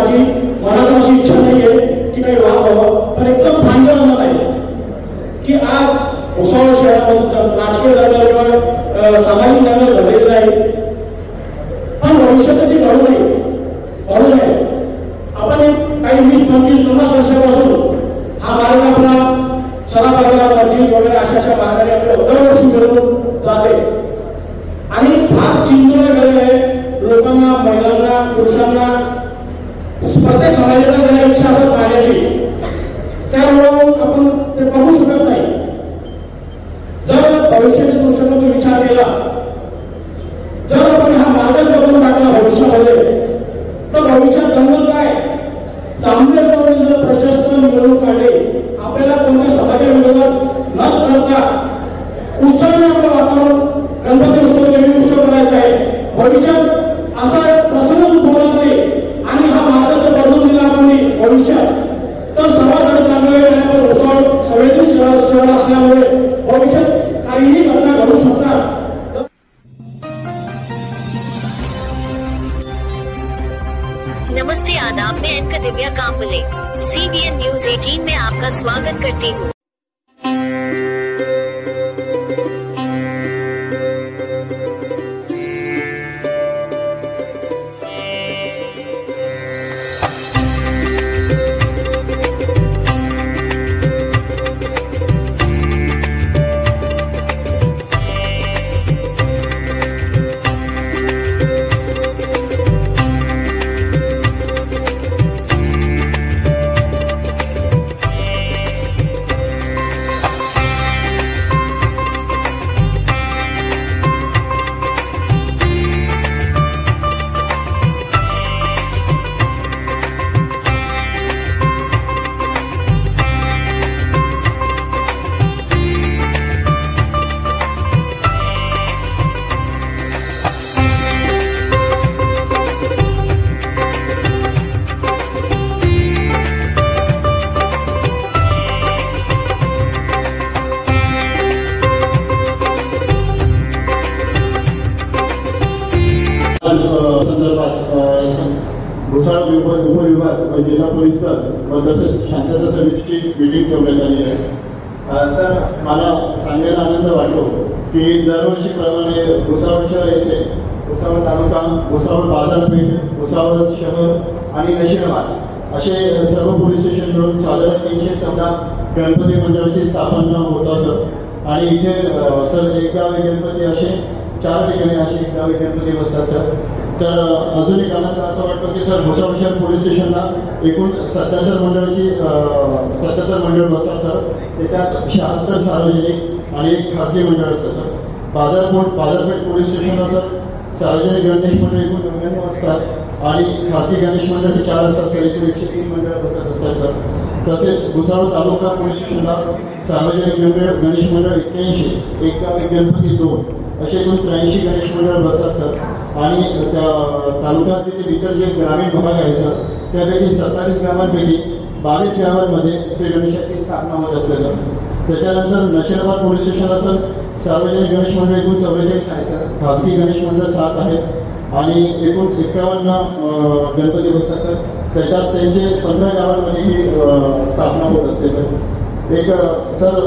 माझी मनात अशी इच्छा नाहीये की काही वाद व्हावं, पण एकदम भांडण मत आहे की आज भुसावळ शहरामध्ये राजकीय दंगल किंवा सामाजिक दंगल घडलेली नाही, पण भविष्यात ती घडू नये. आपण काही 20-25-50 वर्षापासून हा मार्ग आपला सराबाजारा मस्जिद वगैरे अशा मार्गाने आपल्या दरवर्षी मिळवून जाते आणि फार चिंतून गेलेलं आहे लोकांना, महिलांना, पुरुषांना प्रत्येक समाजाला ज्याला इच्छा असत पाहण्याची, त्यामुळं आपण ते बघू शकत नाही. जर भविष्याच्या दृष्टीने विचार केला, जर आपण हा मार्ग बदलून टाकला भविष्यामध्ये, तर भविष्यात दंगल काय चांगले जर प्रशस्त निवडणूक काढले, आपल्याला कोणत्या समाजाच्या विरोधात न करता उत्साहाने आपलं वातावरण गणपती उत्सव, देवी उत्सव करायचा आहे. भविष्यात असा प्रसंग उद्भवणार नाही आणि हा मार्ग जर बदलून दिला आपण भविष्यात, तर सर्वांसाठी चांगलं आहे. आपलं भुसावळ संवेदनशील शहर असल्यामुळे भविष्यात काहीही घटना घडू शकतात. नमस्ते, आदाब, मैं एंकर दिव्या कांबले CBN न्यूज 18 में आपका स्वागत करती हूँ। भुसावळ उपविभाग जिल्हा पोलीस दल व तसेच शांतता समितीची मीटिंग ठेवण्यात आली आहे. सर, मला सांगायला आनंद वाटतो की दरवर्षीप्रमाणे भुसावळ शहर येथे भुसावळ तालुका, भुसावळ बाजारपेठ, भुसावळ शहर आणि नशिराबाद असे सर्व पोलीस स्टेशन मिळून साधारण 314 गणपती मंडळाची स्थापना होत असत आणि इथे सर एक गाव गणपती असे 4 ठिकाणी असे एक गाव गणपती बसतात सर. तर अजून एक आनंद असं वाटतं की सर भुसावळ शहर पोलीस स्टेशनला एकूण 77 मंडळ बसतात सर. त्याच्यात 76 सार्वजनिक आणि एक खासगी मंडळ असतं सर. बाजारपेठ पोलीस स्टेशनला सर सार्वजनिक गणेश मंडळ एकूण 99 असतात आणि खासगी गणेश मंडळ 4 असतात सर. एकूण 103 मंडळ बसत असतात सर. तसेच भुसावळ तालुका पोलीस स्टेशनला सार्वजनिक गणेश मंडळ 81, एक गाव एक गणपती 2 असे एकूण 83 गणेश मंडळ बसतात सर. आणि त्या तालुक्यातील इतर जे ग्रामीण भाग आहे सर त्यापैकी 27 गावांपैकी 22 गावांमध्ये श्री गणेशाची स्थापना होत असते सर. त्याच्यानंतर नशिराबाद पोलीस स्टेशनला सर सार्वजनिक गणेश मंडळ एकूण 44 आहे सर. खासगी गणेश मंडळ 7 आहेत आणि एकूण 51 गणपती बसतात सर. त्याच्यात त्यांचे 15 गावांमध्ये ही स्थापना होत असते सर. एक सर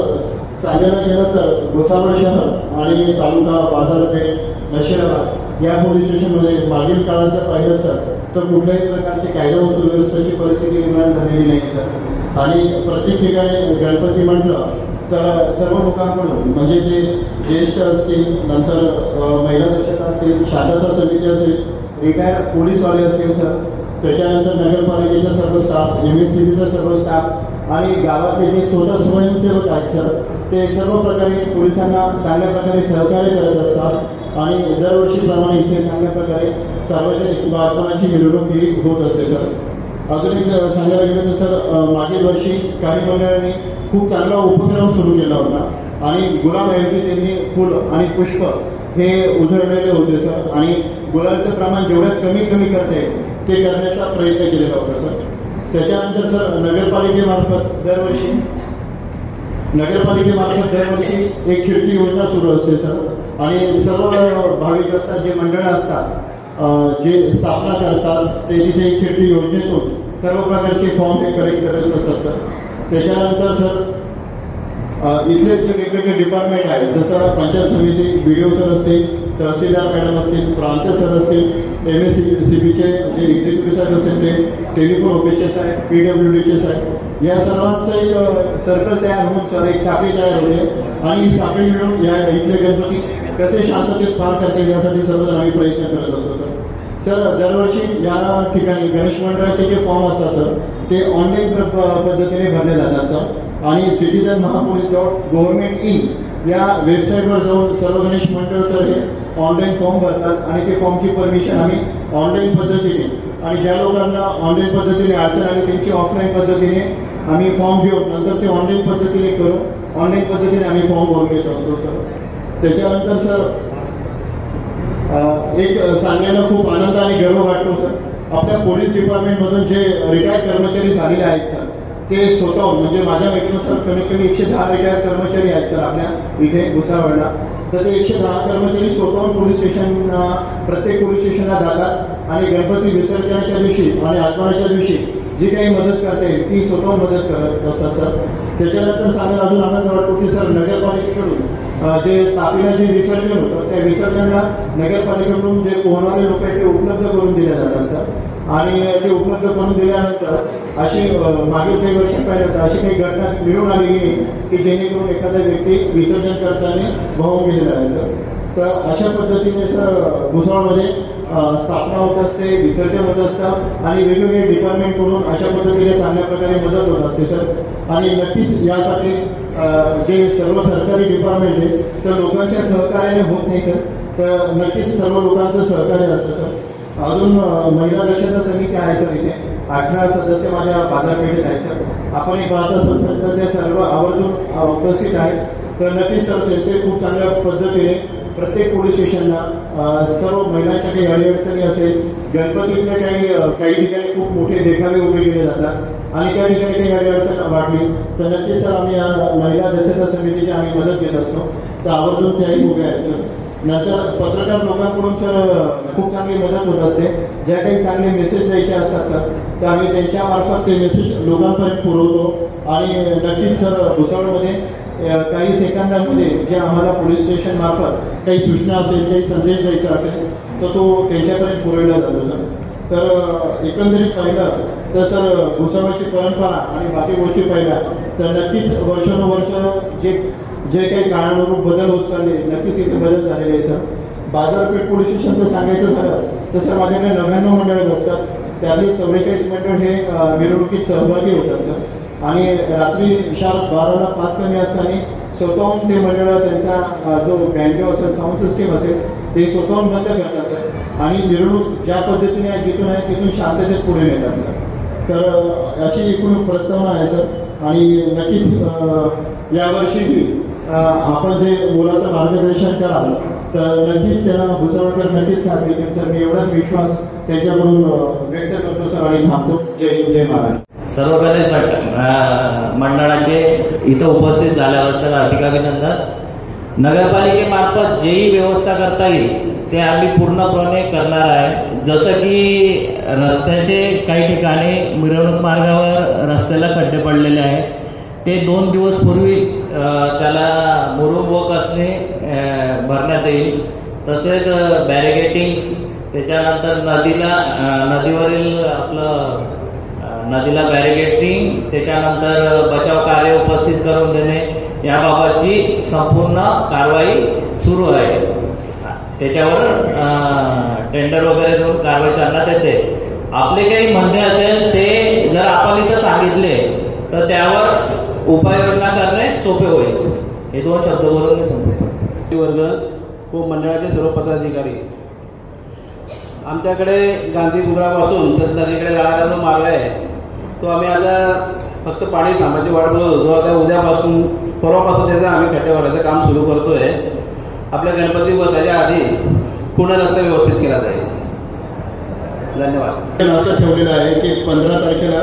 सांगायला गेलं तर भुसावळ शहर आणि तालुका, बाजारपेठ, नशिराबाद या पोलीस स्टेशनमध्ये मागील काळात जर पाहिलं सर तर कुठल्याही प्रकारची कायदा व सुव्यवस्थेची परिस्थिती निर्माण झालेली नाही सर. आणि प्रत्येक ठिकाणी गणपती म्हटलं तर सर्व लोकांकडून म्हणजे ते ज्येष्ठ असतील, नंतर महिला दक्षता असतील, शांतता समिती असेल, रिटायर्ड पोलीसवाले असतील सर, त्याच्यानंतर नगरपालिकेचा सर्व स्टाफ, MSCBचा सर्व स्टाफ आणि गावातले जे स्वतः स्वयंसेवक आहेत सर ते सर्व प्रकारे पोलिसांना चांगल्या प्रकारे सहकार्य करत असतात आणि दरवर्षीप्रमाणे इथे चांगल्या प्रकारे सार्वजनिक वाहतुकीची मिरवणूक ही होत असते सर. अजून एक सांगायला गेलं तर सर मागील वर्षी काही मंडळांनी खूप चांगला उपक्रम सुरू केला होता आणि गुलाबाऐवजी त्यांनी फुल आणि पुष्प हे उधळलेले होते सर आणि गुलाबाचं प्रमाण जेवढ्यात कमी करता येईल ते करण्याचा प्रयत्न केलेला होता सर. त्याच्यानंतर सर नगरपालिकेमार्फत दरवर्षी एक खिडकी योजना सुरू असते सर आणि सर्व भाविक असतात जे मंडळं असतात जे स्थापना करतात ते तिथे एक खिडकी योजनेतून सर्व प्रकारचे फॉर्म हे कलेक्ट करत असतात सर. त्याच्यानंतर सर इथले जे वेगवेगळे डिपार्टमेंट आहेत, जसं पंचायत समिती BDO सर असतील, तहसीलदार मॅडम असतील, प्रांत सर असतील, MSCBचे जे एक्झिक्युटिव्ह सर असतील, ते टेलिफोन ऑफिसर्स आहेत, PWDचे आहेत, या सर्वांचं एक सर्कल तयार होऊन सर एक साखळी तयार होते आणि ही साखळी मिळून या इथले गणपती कसे शांततेत पार करता येईल यासाठी सर्वजण आम्ही प्रयत्न करत असतो सर. सर दरवर्षी या ठिकाणी गणेश मंडळाचे जे फॉर्म असतात सर ते ऑनलाईन पद्धतीने भरले जातात सर. आणि सिटीजन महापोलीस.gov.in या वेबसाईटवर जाऊन सर्व गणेश मंडळ सर हे ऑनलाईन फॉर्म भरतात आणि ते फॉर्मची परमिशन आम्ही ऑनलाईन पद्धतीने आणि ज्या लोकांना ऑनलाईन पद्धतीने अडचण आली त्यांची ऑफलाईन पद्धतीने आम्ही फॉर्म घेऊन नंतर ते ऑनलाईन पद्धतीने करून ऑनलाईन पद्धतीने आम्ही फॉर्म भरून घेत असतो सर. त्याच्यानंतर सर एक सांगायला खूप आनंद आणि गर्व वाटतो सर. आपल्या पोलीस डिपार्टमेंटमधून जे रिटायर्ड कर्मचारी झालेले आहेत सर ते स्वतःहून म्हणजे माझ्या माहितीनुसार कमीत कमी 110 रिटायर्ड कर्मचारी आहेत सर आपल्या इथे भुसावळला. तर ते 110 कर्मचारी स्वतःहून पोलीस स्टेशन प्रत्येक पोलीस स्टेशनला जातात आणि गणपती विसर्जनाच्या दिवशी आणि आगमनाच्या दिवशी जी काही मदत करता येईल ती स्वतःहून मदत करत असतात सर. त्याच्यानंतर सांगायला अजून आनंद वाटतो की सर नगरपालिकेकडून जे तापीला जे विसर्जन होतं त्या विसर्जनाला नगरपालिकेकडून जे पोहणारे लोक आहेत ते उपलब्ध करून दिले जातात सर. आणि ते उपलब्ध करून दिल्यानंतर अशी मागील काही वर्ष पहिल्यांदा अशी काही घटना मिळून आलेली नाही की जेणेकरून एखादा व्यक्ती विसर्जन करताना वाहून गेलेला आहे सर. तर अशा पद्धतीने सर भुसावळमध्ये स्थापना होत असते, विसर्जन होत असतं आणि वेगवेगळे डिपार्टमेंटकडून अशा पद्धतीने चांगल्या प्रकारे मदत होत असते सर. आणि नक्कीच यासाठी जे सर्व सरकारी डिपार्टमेंट आहे तर लोकांच्या सहकार्याने होत नाही सर. तर नक्कीच सर्व लोकांचं सहकार्य असतं सर. अजून महिला दक्षता समिती आहे सर. इथे 18 सदस्य माझ्या बाजारपेठेत आहेत सर. आपण एक पाहत असाल सर तर ते सर्व आवर्जून उपस्थित आहेत. तर नक्कीच सर त्यांचे खूप चांगल्या पद्धतीने प्रत्येक पोलीस स्टेशनला सर्व महिलांच्या काही अडीअडचणी असेल, गणपतीतले काही ठिकाणी खूप मोठे देखावे उभे केले जातात आणि त्या ठिकाणी काही अडीअडचण वाढली तर नक्कीच सर आम्ही महिला दक्षता समितीची आम्ही मदत घेत असतो. तर आवर्जून त्याही उभे आहेत सर. नंतर पत्रकार लोकांकडून सर खूप चांगली मदत होत असते. ज्या काही चांगले मेसेज द्यायचे असतात तर आम्ही त्यांच्यामार्फत ते मेसेज लोकांपर्यंत पुरवतो. आणि नक्कीच सर भुसावळमध्ये काही सेकंदामध्ये जे आम्हाला पोलीस स्टेशन मार्फत काही सूचना असेल, काही संदेश द्यायचा असेल तर तो त्यांच्यापर्यंत पुरवला जातो सर. तर एकंदरीत पाहिलं तर सर भुसावळची परंपरा आणि बाकी गोष्टी पाहिल्या तर नक्कीच वर्षानुवर्ष जे काही काळानुरूप बदल होत चालले नक्कीच इथे बदल झालेले आहे सर. बाजारपेठ पोलीस स्टेशनचं सांगायचं झालं तर सर माझ्याकडे 99 मंडळ असतात. त्यातली 44 मंडळ हे मिरवणुकीत सहभागी होतात सर. आणि रात्री शार्प 12ला 5 कमी असताना स्वतःहून ते मंडळ त्यांचा जो बँडो असेल, साऊंड सिस्टीम असेल ते स्वतःहून बंद करतात सर. आणि मिरवणूक ज्या पद्धतीने जिथून आहे तिथून शांततेत पुढे नेतात सर. तर अशी एकूण प्रस्तावना आहे सर. आणि नक्कीच यावर्षी आपण जे मुलाचं मार्गदर्शन कराल तर नक्कीच त्यांना भुसावळकर नक्कीच साथ देतील सर. मी एवढाच विश्वास त्यांच्याकडून व्यक्त करतो सर आणि थांबतो. जय हिंद, जय महाराज. सर्व गणेश मंडळाचे इथं उपस्थित झाल्याबद्दल हार्दिक अभिनंदन. नगरपालिकेमार्फत जेही व्यवस्था करता येईल ते आम्ही पूर्णपणे करणार आहे. जसं की रस्त्याचे काही ठिकाणी मिरवणूक मार्गावर रस्त्याला खड्डे पडलेले आहेत ते 2 दिवस पूर्वीच त्याला मुरुम व कसणे भरण्यात येईल. तसेच बॅरिगेटिंग्स, त्याच्यानंतर नदीवरील आपलं नदीला बॅरिगेटिंग, त्याच्यानंतर बचाव कार्य उपस्थित करून देणे याबाबतची संपूर्ण कारवाई सुरू आहे. त्याच्यावर टेंडर वगैरे देऊन कारवाई करण्यात येते. आपले काही म्हणणे असेल ते जर आपण इथं सांगितले तर त्यावर उपाययोजना करणे सोपे होईल. हे 2 शब्द बोलून मी सांगतो. वर्ग व मंडळाचे सर्व पदाधिकारी आमच्याकडे गांधी गुजरापासून तर नदीकडे जाणारा जो मार्ग आहे तो आम्ही आता फक्त पाणी थांबायची वाट बघत होतो. आता उद्यापासून परवापासून त्याचं आम्ही खड्डे भरायचं काम सुरू करतोय. आपल्या गणपती बसायच्या आधी पूर्ण रस्ता व्यवस्थित केला जाईल. धन्यवाद. असं ठेवलेलं आहे की 15 तारखेला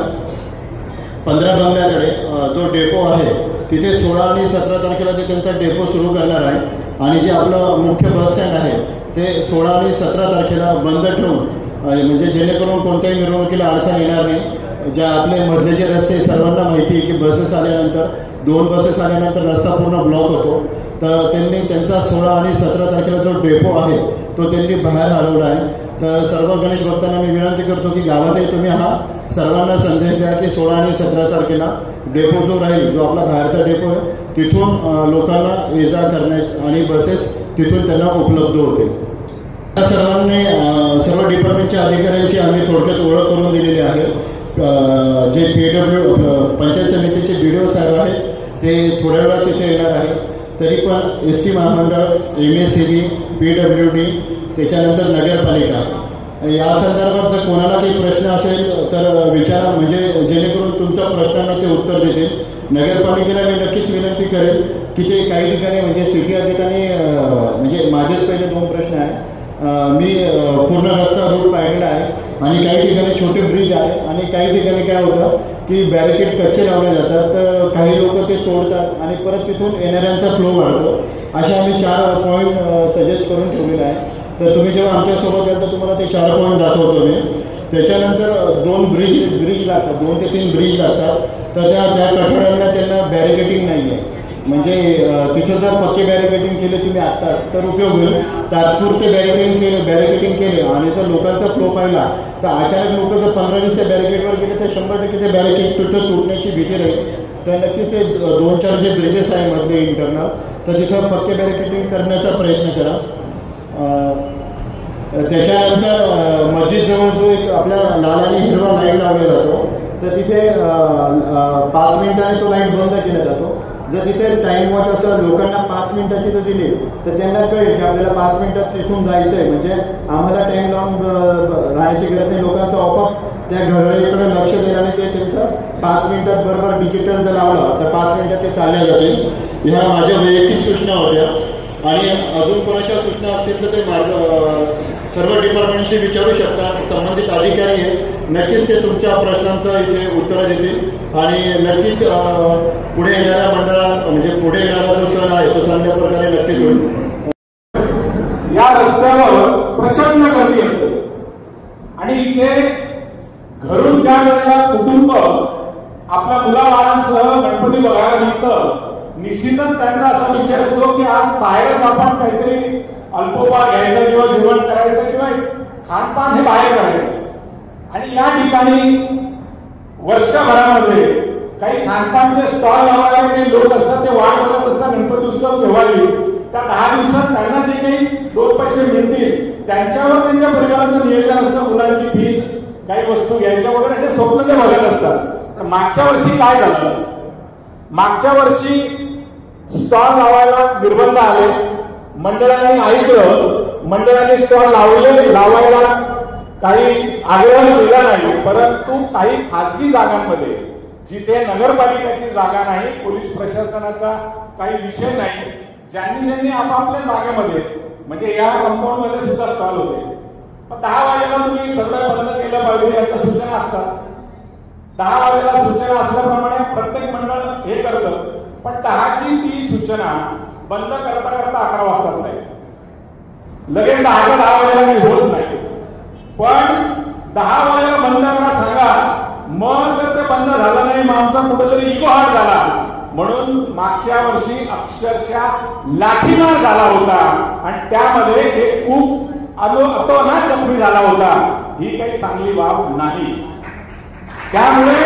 15 बंगल्याकडे जो डेपो आहे तिथे 16 आणि 17 तारखेला ते त्यांचा डेपो सुरू करणार आहे. आणि जे आपलं मुख्य बस स्टँड आहे ते 16 आणि 17 तारखेला बंद ठेवून म्हणजे जेणेकरून कोणत्याही मिरवणुकीला अडचण येणार नाही. ज्या आपले मधले जे रस्ते सर्वांना माहिती आहे की बसेस आल्यानंतर 2 बसेस आल्यानंतर रस्ता पूर्ण ब्लॉक होतो. तर त्यांनी त्यांचा 16 आणि 17 तारखेला जो डेपो आहे तो त्यांनी बाहेर हलवला आहे. तर सर्व गणेश भक्तांना मी विनंती करतो की गावातही तुम्ही हा सर्वांना संदेश द्या की 16 आणि 17 तारखेला डेपो जो राहील, जो आपला बाहेरचा डेपो आहे, तिथून लोकांना ये जा करण्यास आणि बसेस तिथून त्यांना उपलब्ध होते. त्या सर्वांनी सर्व डिपार्टमेंटच्या अधिकाऱ्यांची आम्ही थोडक्यात ओळख करून दिलेली आहे. जे PW पंचायत समितीचे BDO साहेब आहेत ते थोड्या वेळात तिथे येणार आहे. तरी पण ST महामंडळ, MSCB, PWD, त्याच्यानंतर नगरपालिका या संदर्भात जर कोणाला काही प्रश्न असेल तर विचारा, म्हणजे जेणेकरून तुमच्या प्रश्नांना ते उत्तर देतील. नगरपालिकेला मी नक्कीच विनंती करेल की ते काही ठिकाणी म्हणजे सिटी या ठिकाणी म्हणजे माझेच पहिले 2 प्रश्न आहे. मी पूर्ण रस्ता रोड पाहिलेला आहे आणि काही ठिकाणी छोटे ब्रिज आहे आणि काही ठिकाणी काय होतं की बॅरिकेड कच्चे लावले जातात. तर काही लोक ते तोडतात आणि परत तिथून येणाऱ्यांचा फ्लो वाढतो. असे आम्ही 4 पॉईंट सजेस्ट करून ठेवलेले आहे. तर तुम्ही जेव्हा आमच्यासोबत याल तर तुम्हाला ते 4 पॉईंट दाखवतो मी. त्याच्यानंतर 2 ब्रिज लागतात, 2 ते 3 ब्रिज लागतात. तर त्या कठड्यांना त्यांना बॅरिकेटिंग नाही आहे. म्हणजे तिथं जर पक्के बॅरिकेटिंग केले तुम्ही आत्ताच तर उपयोग होईल. तात्पुरते बॅरिकेटिंग केले आणि जर लोकांचा फ्लो पाहिला तर अचानक लोक जर 15-20 बॅरिकेडवर गेले तर 100% ते बॅरिकेड तिथं तुटण्याची भीती राहील. तर नक्कीच ते 2-4 जे ब्रिजेस आहे मधले इंटरनल, तर तिथं पक्के बॅरिकेटिंग करण्याचा प्रयत्न करा. त्याच्यानंतर मस्जिदजवळ जो एक आपल्या लाल आणि हिरवा लाईट लावला जातो तर तिथे 5 मिनिटांनी तो लाईट बंद केला जातो. जर तिथे टाईम वॉच असं लोकांना 5 मिनिटाची जर दिली तर त्यांना कळेल की आपल्याला 5 मिनिटात तिथून जायचं आहे. म्हणजे आम्हाला टाईम लावून राहायची गरज नाही. लोकांचं आपोआप त्या घड्याळीकडे लक्ष दिल्याने ते त्यांचं 5 मिनिटात बरोबर डिजिटल जर लावलं तर 5 मिनिटात ते चालल्या जातील. ह्या माझ्या वैयक्तिक सूचना होत्या. आणि अजून कोणाच्या सूचना असतील तर ते सर्व डिपार्टमेंटशी विचारू शकता. संबंधित अधिकारी आहेत, नक्कीच ते तुमच्या प्रश्नांचं इथे उत्तरं देतील आणि नक्कीच पुढे येणाऱ्या मंडळात म्हणजे पुढे येणारा जो सण आहे तो चांगल्या प्रकारे नक्कीच होईल. या रस्त्यावर प्रचंड गर्दी असते आणि इथे घरून ज्या वेळेला कुटुंब आपल्या मुलाबाळांसह गणपती बघायला निघतं, निश्चितच त्यांचा असा विषय असतो की आज बाहेरच आपण काहीतरी अल्पोपहार घ्यायचं किंवा जेवण करायचं किंवा खानपान हे बाहेर करायचं. आणि या ठिकाणी वर्षभरामध्ये काही खानपानचे स्टॉल लावणारे लोक असतात, ते वाट बघत असतात गणपती उत्सव केव्हा येईल. त्या 10 दिवसात त्यांना जे काही 2 पैसे मिळतील त्याच्यावर त्यांच्या परिवाराचं नियोजन असतं. मुलांची फीज, काही वस्तू घ्यायच्या वगैरे असे स्वप्न ते बघत असतात. तर मागच्या वर्षी काय झालं, मागच्या वर्षी स्टॉल लावायला निर्बंध आले. मंडळाने ऐकलं, मंडळाने स्टॉल लावायला काही आग्रह केला नाही. परंतु काही खासगी जागांमध्ये जिथे नगरपालिकेची जागा नाही, पोलीस प्रशासनाचा काही विषय नाही, ज्यांनी आपापल्या जागेमध्ये म्हणजे या कंपाऊंड मध्ये सुद्धा स्टॉल होते. पण 10 वाजेला तुम्ही सगळं बंद केलं पाहिजे याच्या सूचना असतात. 10 वाजेला सूचना असल्याप्रमाणे प्रत्येक मंडळ हे करतं. पण 10ची ती सूचना बंद करता करता 11 वाजताच आहे. लगेच 10 वाजेला काही होत नाही. पण 10 वाजेला बंद करा सांगा, मग जर ते बंद झालं नाही मग आमचा कुठेतरी इगो हार्ट झाला. म्हणून मागच्या वर्षी अक्षरशः लाठीमार झाला होता आणि त्यामध्ये एक खूप अतोनात जखमी झाला होता. ही काही चांगली बाब नाही. त्यामुळे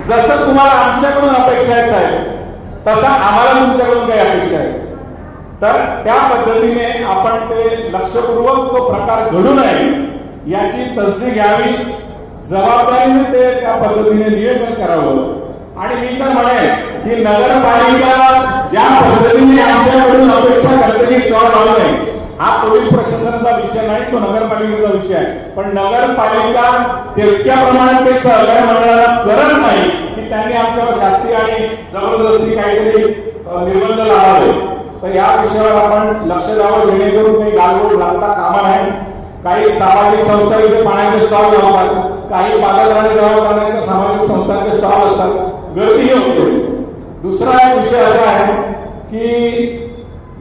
जसं तुम्हाला आमच्याकडून अपेक्षा आहेत साहेब, तसा आम्हाला तुमच्याकडून काही अपेक्षा आहे. तर त्या पद्धतीने आपण ते लक्षपूर्वक तो प्रकार घडू नये याची तसदी घ्यावी, जबाबदारीने ते त्या पद्धतीने नियोजन करावं. आणि मी तर म्हणेन की नगरपालिका ज्या पद्धतीने आमच्याकडून अपेक्षा करते की स्टॉल लावू नये, हा पोलीस प्रशासनाचा विषय नाही, तो नगरपालिकेचा विषय आहे. पण नगरपालिका तितक्या प्रमाणात ते सहकार्य मंडळाला करत नाही की त्यांनी आमच्यावर शास्ती आणि जबरदस्ती काहीतरी निर्बंध लावावे. तर या विषयावर आपण लक्ष द्यावं, जेणेकरून काही गालबोट लागता कामा नये. काही सामाजिक संस्था इथे पाण्याचे स्टॉल लावतात, काही बाजारवाडी जमा करण्याच्या सामाजिक संस्थांचे स्टॉल असतात, गर्दीही होतेच. दुसरा एक विषय असा आहे की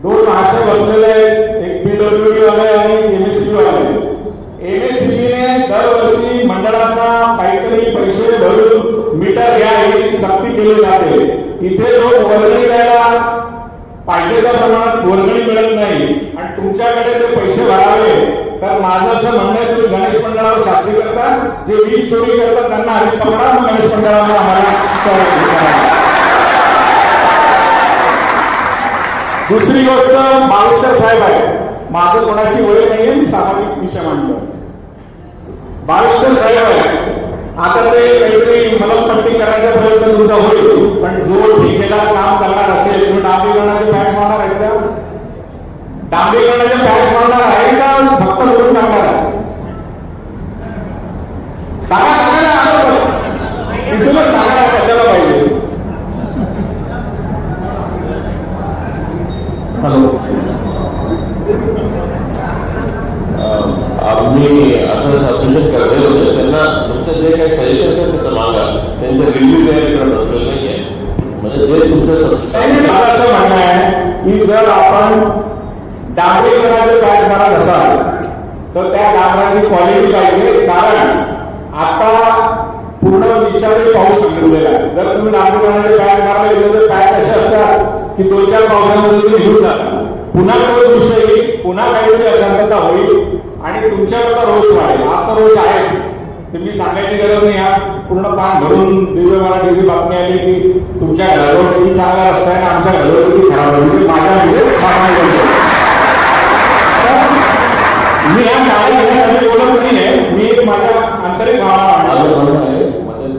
दोन महाशय बसलेले आहेत, एक पीडब्ल्यूडी वाले आणि MSCB वाले. MSCBने दरवर्षी मंडळांना काहीतरी पैसे भरून मीटर घ्या ही सक्ती केली जाते. इथे लोक वर्गणी द्यायला पाहिजे त्या प्रमाणात वर्गणी मिळत नाही आणि तुमच्याकडे ते पैसे भरावे. तर माझं असं म्हणणं आहे, तुम्ही गणेश मंडळावर शास्ती करता, जे वीज चोरी करतात त्यांना आधी पकडा, मग गणेश मंडळावर आम्हाला. दुसरी गोष्ट बाळूसकर साहेब आहे, माझं कोणाची वय नाहीये, मी सामाजिक विषय मांडतो. बाळूसकर साहेब आहे, आता ते काहीतरी मलमपट्टी करायचा प्रयत्न तुमचा होईल, पण जो ठेकेदार काम करणार असेल तुम्ही डांबरीकरणाचे पॅच मारणार आहेत का? डांबरीकरणाचे पॅच मारणार आहे का फक्त भरून टाकणार आहे? सांगा इथूनच सांगा कशाला पाहिजे. हॅलो, आम्ही असं सबमिशन करते होते, त्यांना तुमचं जे काही सजेशन्स आहेत तसं मागा, त्यांचं रिव्ह्यू तयारी करत असलेलं नाही आहे. म्हणजे जे तुमचं असं म्हणणं आहे की जर आपण डांबरीकरणाचे पॅच मारत असाल तर त्या डांबराची क्वालिटी पाहिजे, कारण आता पूर्ण विचारही पाऊस सांगितलेला आहे. जर तुम्ही डांबरीकरणाचे पॅच मारले गेले तर पॅच असे असतात की 2-4 पावसामध्ये तुम्ही निघून जातात, पुन्हा तोच विषय येईल, पुन्हा काहीतरी अशांतता होईल आणि तुमच्याकडचा रोष वाढेल. आज तर रोष आहेच, ते मी सांगायची गरज नाही. हा पूर्ण पान भरून दिव्य मराठीची बातमी आली की तुमच्या घरावर किती चांगला रस्ता आहे आणि आमच्या घरावर किती खराब आहे. माझ्या मी या नावाने बोलत नाहीये, मी माझ्या आंतरिक भावना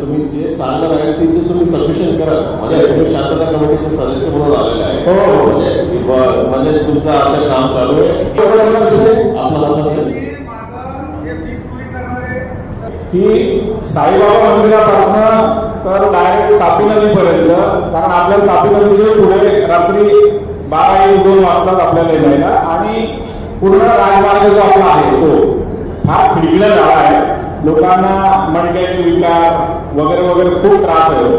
तुम्ही जे चांगलं राहील ते तुम्ही सबमिशन करा. म्हणजे शांतता कमिटीचे सदस्य म्हणून आलेले आहे, म्हणजे तुमचं असं काम चालू आहे. की साईबाबा मंदिरापासून तर डायरेक्ट तापी नदीपर्यंत, कारण आपल्याला तापी नदीच्या पुढे रात्री 12-1-2 वाजतात आपल्याला जायला, आणि पूर्ण राजमार्ग जो आपला आहे तो फार खिडकीला झाला आहे. लोकांना मणक्याचे विकार वगैरे वगैरे खूप त्रास आहे.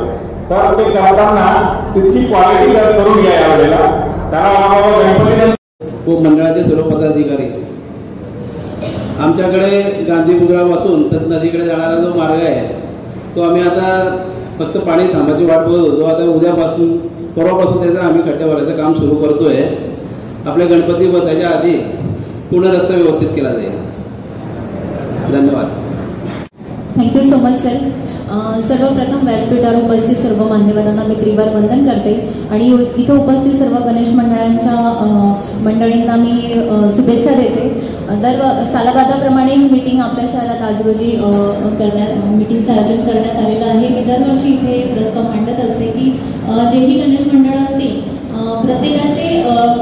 तर ते करताना तितकी क्वालिटी करून घ्या यावेळेला. त्याला गणपती मंडळाचे सर्व पदाधिकारी, आमच्याकडे गांधी पुतळ्यापासून तर नदीकडे जाणारा जो मार्ग आहे तो आम्ही आता फक्त पाणी थांबायची वाट बघत होतो. आता उद्यापासून परवापासून त्याचं आम्ही खड्डे भरायचं काम सुरू करतोय. आपल्या गणपती बसायच्या आधी पूर्ण रस्ता व्यवस्थित केला जाईल. धन्यवाद. Thank you so much sir. सर्वप्रथम व्यासपीठावर उपस्थित सर्व मान्यवरांना मी त्रिवार वंदन करते आणि इथं उपस्थित सर्व गणेश मंडळांच्या मंडळींना मी शुभेच्छा देते. दर सालाबादाप्रमाणे ही मीटिंग आपल्या शहरात आज रोजी मीटिंगचं आयोजन करण्यात आलेलं आहे. मी दरवर्षी इथे प्रस्ताव मांडत असते की जेही गणेश मंडळ असतील प्रत्येकाचे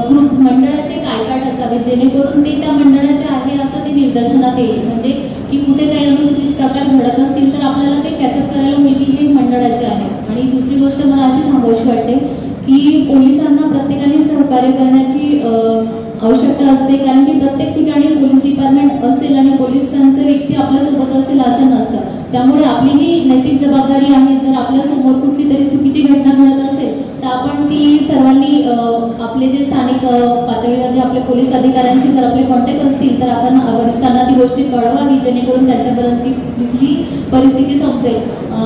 ग्रुप मंडळाचे कायकाट असावे, जेणेकरून ते त्या मंडळाचे आहे असं ते निदर्शनात येईल. म्हणजे की कुठे काही अनुचित प्रकार घडत असतील तर आपल्याला ते कॅचअप करायला मिळतील हे मंडळाचे आहे. आणि दुसरी गोष्ट मला अशी सांगायची वाटते की पोलिसांना प्रत्येकाने सहकार्य करण्याची आवश्यकता असते, कारण की प्रत्येक ठिकाणी पोलीस डिपार्टमेंट असेल आणि पोलिसांचे व्यक्ती आपल्यासोबत असेल असं नसतं. त्यामुळे आपली ही नैतिक जबाबदारी आहे, जर आपल्यासमोर कुठली तरी चुकीची घटना घडत असेल तर आपण ती सर्वांनी आपले जे स्थानिक पातळीवर जे आपले पोलीस अधिकाऱ्यांशी जर आपले कॉन्टॅक्ट असतील तर आपण वरिष्ठांना ती गोष्टी कळवावी, जेणेकरून त्यांच्यापर्यंत तिथली परिस्थिती समजेल.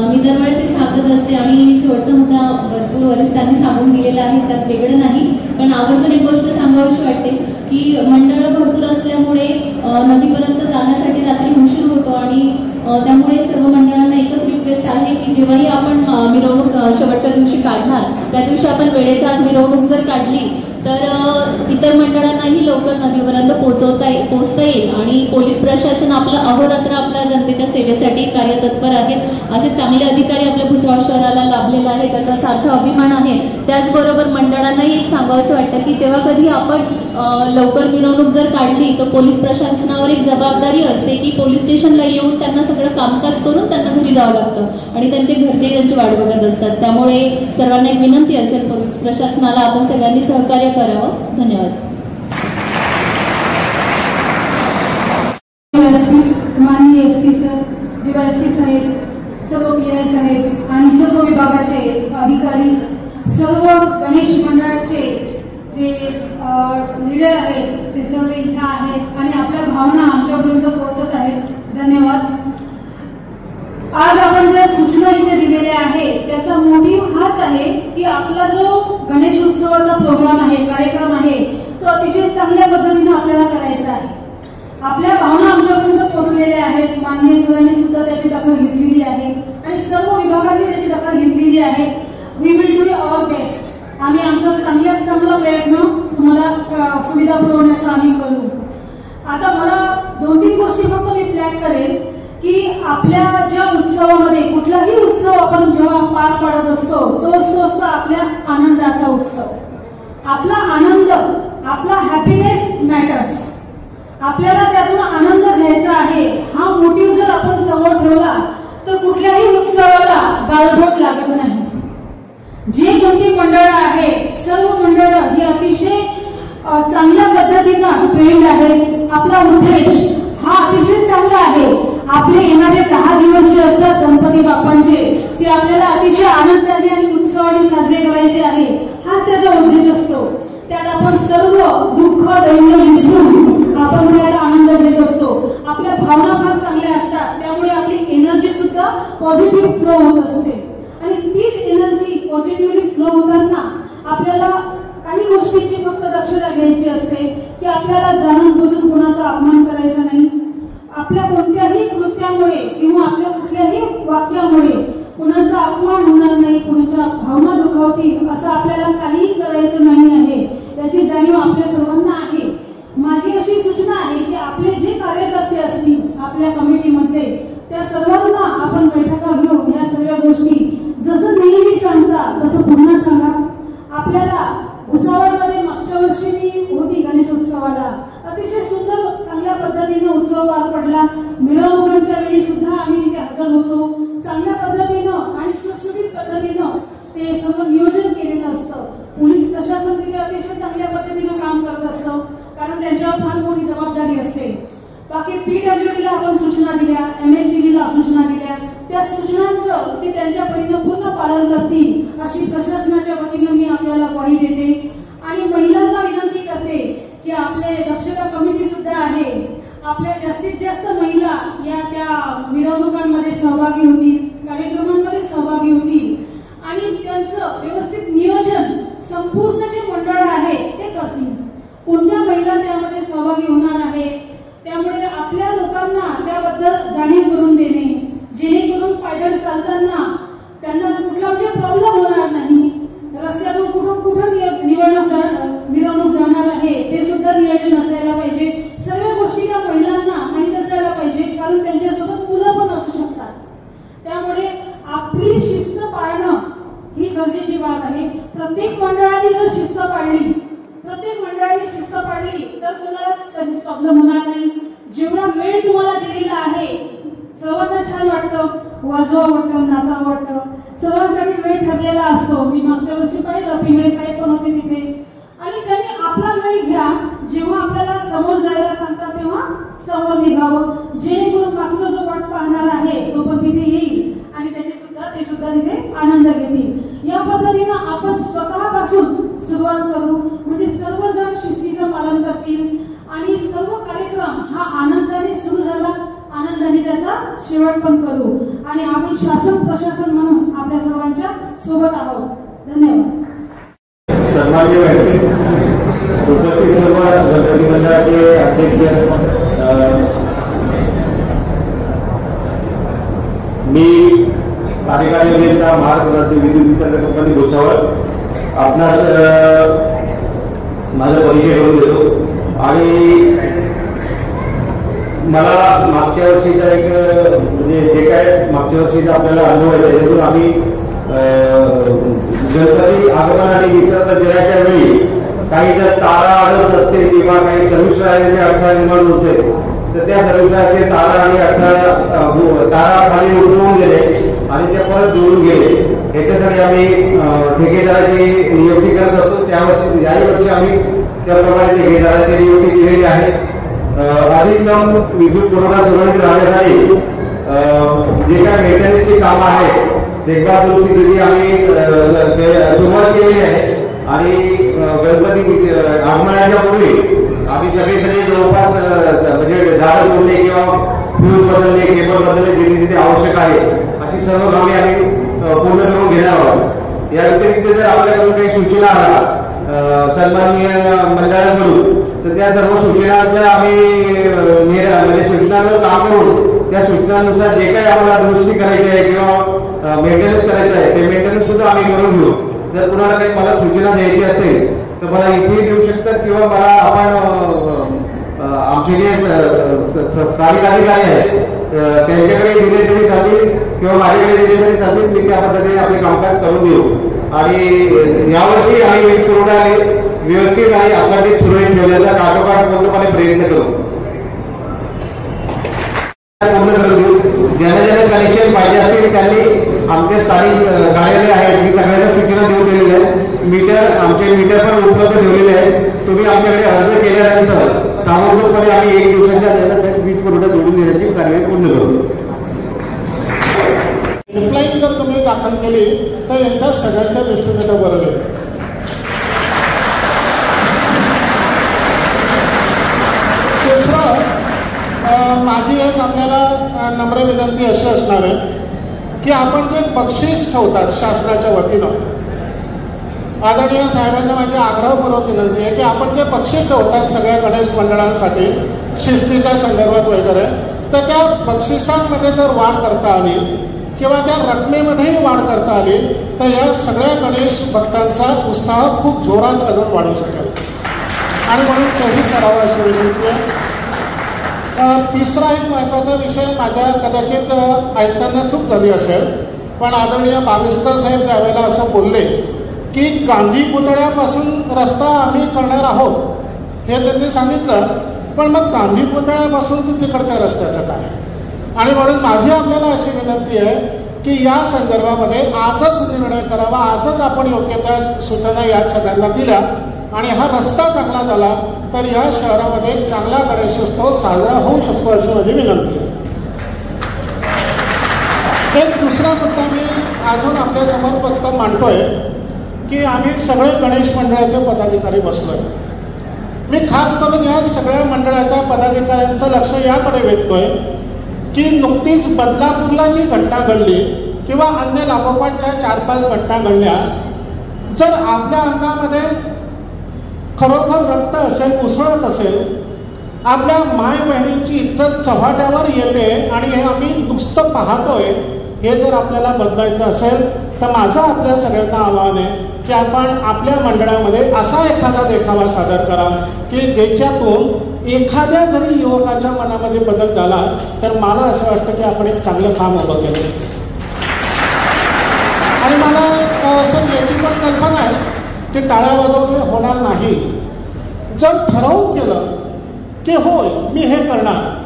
मी दरवेळेस सांगत असते आणि शेवटचा मुद्दा भरपूर वरिष्ठांनी सांगून दिलेला आहे, त्यात वेगळं नाही. पण आवर्जून एक गोष्ट सांगावीशी वाटते की मंडळं भरपूर असल्यामुळे नदीपर्यंत जाण्यासाठी रात्री उशीर होतो आणि त्यामुळे सर्व मंडळांना एकच रिक्वेस्ट आहे की जेव्हाही आपण मिरवणूक शेवटच्या दिवशी काढणार त्या दिवशी आपण वेळेच्या आत मिरवणूक जर काढली तर इतर मंडळांनाही लवकर नदीपर्यंत पोहोचता येईल आणि पोलीस प्रशासन आपलं अहोरात्र आपल्या जनतेच्या सेवेसाठी कार्यतत्पर आहे. असे चांगले अधिकारी आपल्या भुसावळ शहराला लाभलेला आहे, त्याचा सार्थ अभिमान आहे. त्याचबरोबर मंडळांनाही एक सांगावंसं वाटतं की जेव्हा कधी आपण लवकर मिरवणूक जर काढली तर पोलीस प्रशासनावर एक जबाबदारी असते की पोलीस स्टेशनला येऊन त्यांना सगळं कामकाज करून त्यांना घरी जावं लागतं आणि त्यांचे घरचे त्यांची वाट बघत असतात. त्यामुळे सर्वांना एक विनंती असेल पोलीस प्रशासनाला आपण सगळ्यांनी सहकार्य करावं. धन्यवाद. माननीय SP सर, DYSP साहेब, सर्व PI साहेब आणि सर्व विभागाचे अधिकारी सर्व गणेश मंडळाचे जे लीडर आहेत ते सर्व इथं आहेत आणि आपल्या भावना आमच्यापर्यंत पोहोचत आहेत. धन्यवाद. आज आपण ज्या सूचना इथे दिलेल्या आहेत त्याचा मोटिव्ह हाच आहे की आपला जो गणेश उत्सवाचा प्रोग्राम आहे, कार्यक्रम आहे, तो अतिशय चांगल्या पद्धतीने आपल्याला करायचा आहे. आपल्या भावना आमच्यापर्यंत पोहोचलेल्या आहेत. माननीय सरांनी सुद्धा त्याची दखल घेतलेली आहे आणि सर्व विभागांनी त्याची दखल घेतलेली आहे. We will do our best. आम्ही आमचा चांगल्यात चांगला प्रयत्न तुम्हाला सुविधा पुरवण्याचा आम्ही करू. आता मला 2-3 गोष्टी फक्त मी फ्लॅग करेल की आपल्या ज्या उत्सवामध्ये कुठलाही उत्सव आपण जेव्हा पार पाडत असतो तो असतो आपल्या आनंदाचा उत्सव. आपला आनंद, आपला हॅपीनेस मॅटर्स. आपल्याला त्यातून आनंद घ्यायचा आहे हा मोटिव्ह जर आपण समोर ठेवला तर कुठल्याही उत्सवाला गालबोट लागत नाही. जे कोणती मंडळ आहेत सर्व मंडळ ही अतिशय चांगल्या पद्धतीनं ट्रेंड आहेत. आपला उद्देश हा अतिशय चांगला आहे. आपले येणारे 10 दिवस जे असतात गणपती बाप्पांचे ते आपल्याला अतिशय आनंदाने आणि उत्सवाने साजरे करायचे आहे. हाच त्याचा उद्देश असतो. त्यात आपण सर्व दुःख दैन्य विसरून आपण त्याचा आनंद घेत असतो. आपल्या भावना फार चांगल्या असतात त्यामुळे आपली एनर्जी सुद्धा पॉझिटिव्ह फ्लो होत असते आणि तीच एनर्जी पॉझिटिव्हली फ्लो होताना आपल्याला काही गोष्टींची फक्त दक्षता घ्यायची असते की आपल्याला जाणून बुजून कोणाचा अपमान करायचा नाही. आपल्या कोणत्याही कृत्यामुळे किंवा आपल्या कुठल्याही वाक्यामुळे कुणाचा अपमान होणार नाही, कुणाच्या भावना दुखावतील असं आपल्याला काहीही करायचं नाही आहे. याची जाणीव आपल्या सर्वांना आहे. माझी अशी सूचना आहे की आपले जे कार्यकर्ते असतील आपल्या कमिटीमधले त्या सर्वांना आपण बैठका घेऊन या सगळ्या गोष्टी जसं नेहमी सांगता तसं पुन्हा सांगा. आपल्याला भुसावळमध्ये मागच्या वर्षी मी होती गणेश उत्सवाला. अतिशय सुंदर चांगल्या पद्धतीने उत्सव पार पडला. मिरवणुकांच्या वेळी सुद्धा आम्ही तिथे हजर होतो. चांगल्या पद्धतीनं आणि सुटसुटीत पद्धतीनं ते सर्व नियोजन केलेलं असतं. पोलीस प्रशासन तिथे अतिशय चांगल्या पद्धतीनं काम करत असतं कारण त्यांच्यावर फार मोठी जबाबदारी असते. बाकी PWDला आपण सूचना दिल्या, MSCBला सूचना दिल्या. त्या सूचनांचं ते त्यांच्या परीने पूर्ण पालन करतील अशी प्रशासनाच्या वतीनं मी आपल्याला ग्वाही देते. आणि महिलांना विनंती करते की आपले दक्षता कमिटी सुद्धा आहे. आपल्या जास्तीत जास्त महिला या त्या मिरवणुकांमध्ये सहभागी होतील, कार्यक्रमांमध्ये सहभागी होतील आणि त्यांचं व्यवस्थित नियोजन संपूर्ण जे मंडळ आहे ते करतील. कोणत्या महिला त्यामध्ये सहभागी होणार आहे त्यामुळे आपल्या लोकांना त्याबद्दल जाणीव करून देणे जेणेकरून पायदळ चालताना त्यांना कुठला म्हणजे प्रॉब्लेम होणार नाही. रस्त्यातून कुठून मिरवणूक जाणार आहे ते सुद्धा नियोजन असायला पाहिजे. सर्व गोष्टी त्या महिलांना माहीत असायला पाहिजे कारण त्यांच्यासोबत मुलं पण असू शकतात. त्यामुळे आपली शिस्त पाळणं ही गरजेची बाब आहे. प्रत्येक मंडळाने जर शिस्त पाळली तर कोणालाच कधीच प्रॉब्लेम होणार नाही. जेवढा वेळ तुम्हाला दिलेला आहे सर्वांना छान वाटतं, वाजवावं वाटतं, नाचावं वाटतं. सर्वांसाठी वेळ ठरलेला असतो. मी मागच्या वर्षी पाहिलं पिंगळे साहेब पण होते तिथे आणि त्यांनी आपला वेळ घ्या. जेव्हा आपल्याला समोर जायला सांगतात तेव्हा समोर निघावं जेणेकरून मागचा जो वाट पाहणार आहे तो पण तिथे येईल आणि ते सुद्धा तिथे आनंद घेतील. या पद्धतीनं आपण स्वतःपासून सुरुवात करू म्हणजे सर्वजण शिस्तीचं पालन करतील आणि सर्व कार्यक्रम हा आनंदाने सुरू झाला, आनंदाने त्याचा शेवट पण करू आणि आम्ही शासन प्रशासन म्हणून आपल्या सर्वांच्या सोबत आहोत. धन्यवाद. सन्माननीय उपस्थित सर्व गणपती मंडळाचे अध्यक्ष, मी कार्यकारी अभियंता महाराष्ट्र राज्य विद्युत वितरण कंपनी भुसावळ आपणास माझा परिचय करून देतो. आणि मला मागच्या वर्षीचा एक म्हणजे जे काय मागच्या वर्षीचा आपल्याला अनुभव आहे त्याच्यातून आम्ही गणपती आगमन आणि विसर्जन दिनाच्या वेळी काही जर तारा अडत असते किंवा काही सर्व्हिस राहिलेले अडथळा निर्माण होते तर त्या सर्व्हिसचे तारा आणि तारा खाली उतरवून गेले आणि ते परत जोडून गेले. याच्यासाठी आम्ही ठेकेदाराची नियुक्ती करत असतो. त्यावर्षी याही वर्षी आम्ही त्याप्रमाणे ठेकेदाराची नियुक्ती केलेली आहे. अधिक विद्युत पुरवठा सुरळीत राहण्यासाठी जे काय मेंटेनन्सची कामं आहेत देखभाल दुरुस्तीची आम्ही सुरुवात केली आहे आणि गणपती आगमनाच्या पूर्वी आम्ही सगळे जवळपास म्हणजे झाडं तोडणे किंवा फ्यूज बदलणे केबल बदलणे जिथे जिथे आवश्यक आहे अशी सर्व कामे आम्ही पूर्ण करून घेणार आहोत. या व्यतिरिक्त जर आपल्याकडून काही सूचना आल्या सन्माननीय मंडळाकडून तर त्या सर्व सूचनांच्या आम्ही म्हणजे सूचनांवर काम करून त्या सूचनांनुसार जे काही आम्हाला दुरुस्ती करायची आहे किंवा मेंटेनन्स करायचं आहे ते मेंटेनन्स सुद्धा आम्ही करून घेऊ. जर कुणाला काही मला सूचना द्यायची असेल तर मला इथे देऊ शकतात किंवा मला आपण आमचे जे स्थानिक अधिकारी आहेत त्यांच्याकडे दिले तरी चालतील किंवा माझ्याकडे दिले तरी चालतील. मी त्या पद्धतीने आपले कामकाज करून देऊ आणि यावर्षी आम्ही वीज पुरवठा व्यवस्थित आणि अखंडित सुरळीत ठेवण्याचा काठोकाठ पूर्णपणे प्रयत्न करू. पूर्ण करून देऊ. ज्यांना ज्यांना कनेक्शन पाहिजे असतील त्यांनी आमचे स्थानिक कार्यालय आहेत मी सगळ्यांना सूचना देऊन दिलेल्या आहेत. मीटर आमचे मीटर पण उपलब्ध ठेवलेले आहेत. तुम्ही आमच्याकडे अर्ज केल्यानंतर ताबडतोबपणे आम्ही 1 दिवसाच्या वीज पुरवठा जोडून देण्याची कार्यवाही पूर्ण करू. हेल्पलाईन जर तुम्ही दाखल केली तर यांच्या सगळ्यांच्या दृष्टीने तर बरोबर आहे. तिसरं माझी एक आपल्याला नम्र विनंती अशी असणार आहे की आपण जे बक्षीस ठेवतात शासनाच्या वतीनं आदरणीय साहेबांना माझी आग्रहपूर्वक विनंती आहे की आपण जे बक्षीस ठेवतात सगळ्या गणेश मंडळांसाठी शिस्तीच्या संदर्भात वगैरे तर त्या बक्षिसांमध्ये जर वाढ करता आली किंवा त्या रकमेमध्येही वाढ करता आली तर या सगळ्या गणेश भक्तांचा उत्साह खूप जोरात अजून वाढू शकेल आणि म्हणून तेही करावं अशी विनंती आहे. तिसरा एक महत्त्वाचा विषय माझ्या कदाचित ऐकताना चूक झाली असेल पण आदरणीय बाविस्कर साहेब त्यावेळेला असं बोलले की गांधी पुतळ्यापासून रस्ता आम्ही करणार आहोत हे त्यांनी सांगितलं पण मग गांधी पुतळ्यापासून ते तिकडच्या रस्त्याचं काय आणि म्हणून माझी आपल्याला अशी विनंती आहे की या संदर्भामध्ये आजच निर्णय करावा. आजच आपण योग्य त्या सूचना या सगळ्यांना दिल्या आणि हा रस्ता चांगला झाला तर या शहरामध्ये चांगला गणेशोत्सव साजरा होऊ शकतो अशी माझी विनंती आहे. एक दुसरा मुद्दा मी अजून आपल्यासमोर फक्त मांडतोय की आम्ही सगळे गणेश मंडळाचे पदाधिकारी बसलोय. मी खास करून या सगळ्या मंडळाच्या पदाधिकाऱ्यांचं लक्ष याकडे वेधतोय की नुकतीच बदलापूरला जी घटना घडली किंवा अन्य लागोपाठ ज्या 4-5 घटना घडल्या जर आपल्या अंगामध्ये खरोखर रक्त असेल उसळत असेल आपल्या माय बहिणींची इज्जत चव्हाट्यावर येते आणि हे आम्ही नुसतं पाहतोय हे जर आपल्याला बदलायचं असेल तर माझं आपल्या सगळ्यांना आवाहन आहे की आपण आपल्या मंडळामध्ये असा एखादा देखावा सादर करा की ज्याच्यातून एखाद्या जरी युवकाच्या मनामध्ये बदल झाला तर मला असं वाटतं की आपण एक चांगलं काम उभं केलं. आणि मला असं याची पण कल्पना आहे की टाळ्या वाजवणे होणार नाही. जर ठरवून केलं की होय मी हे करणार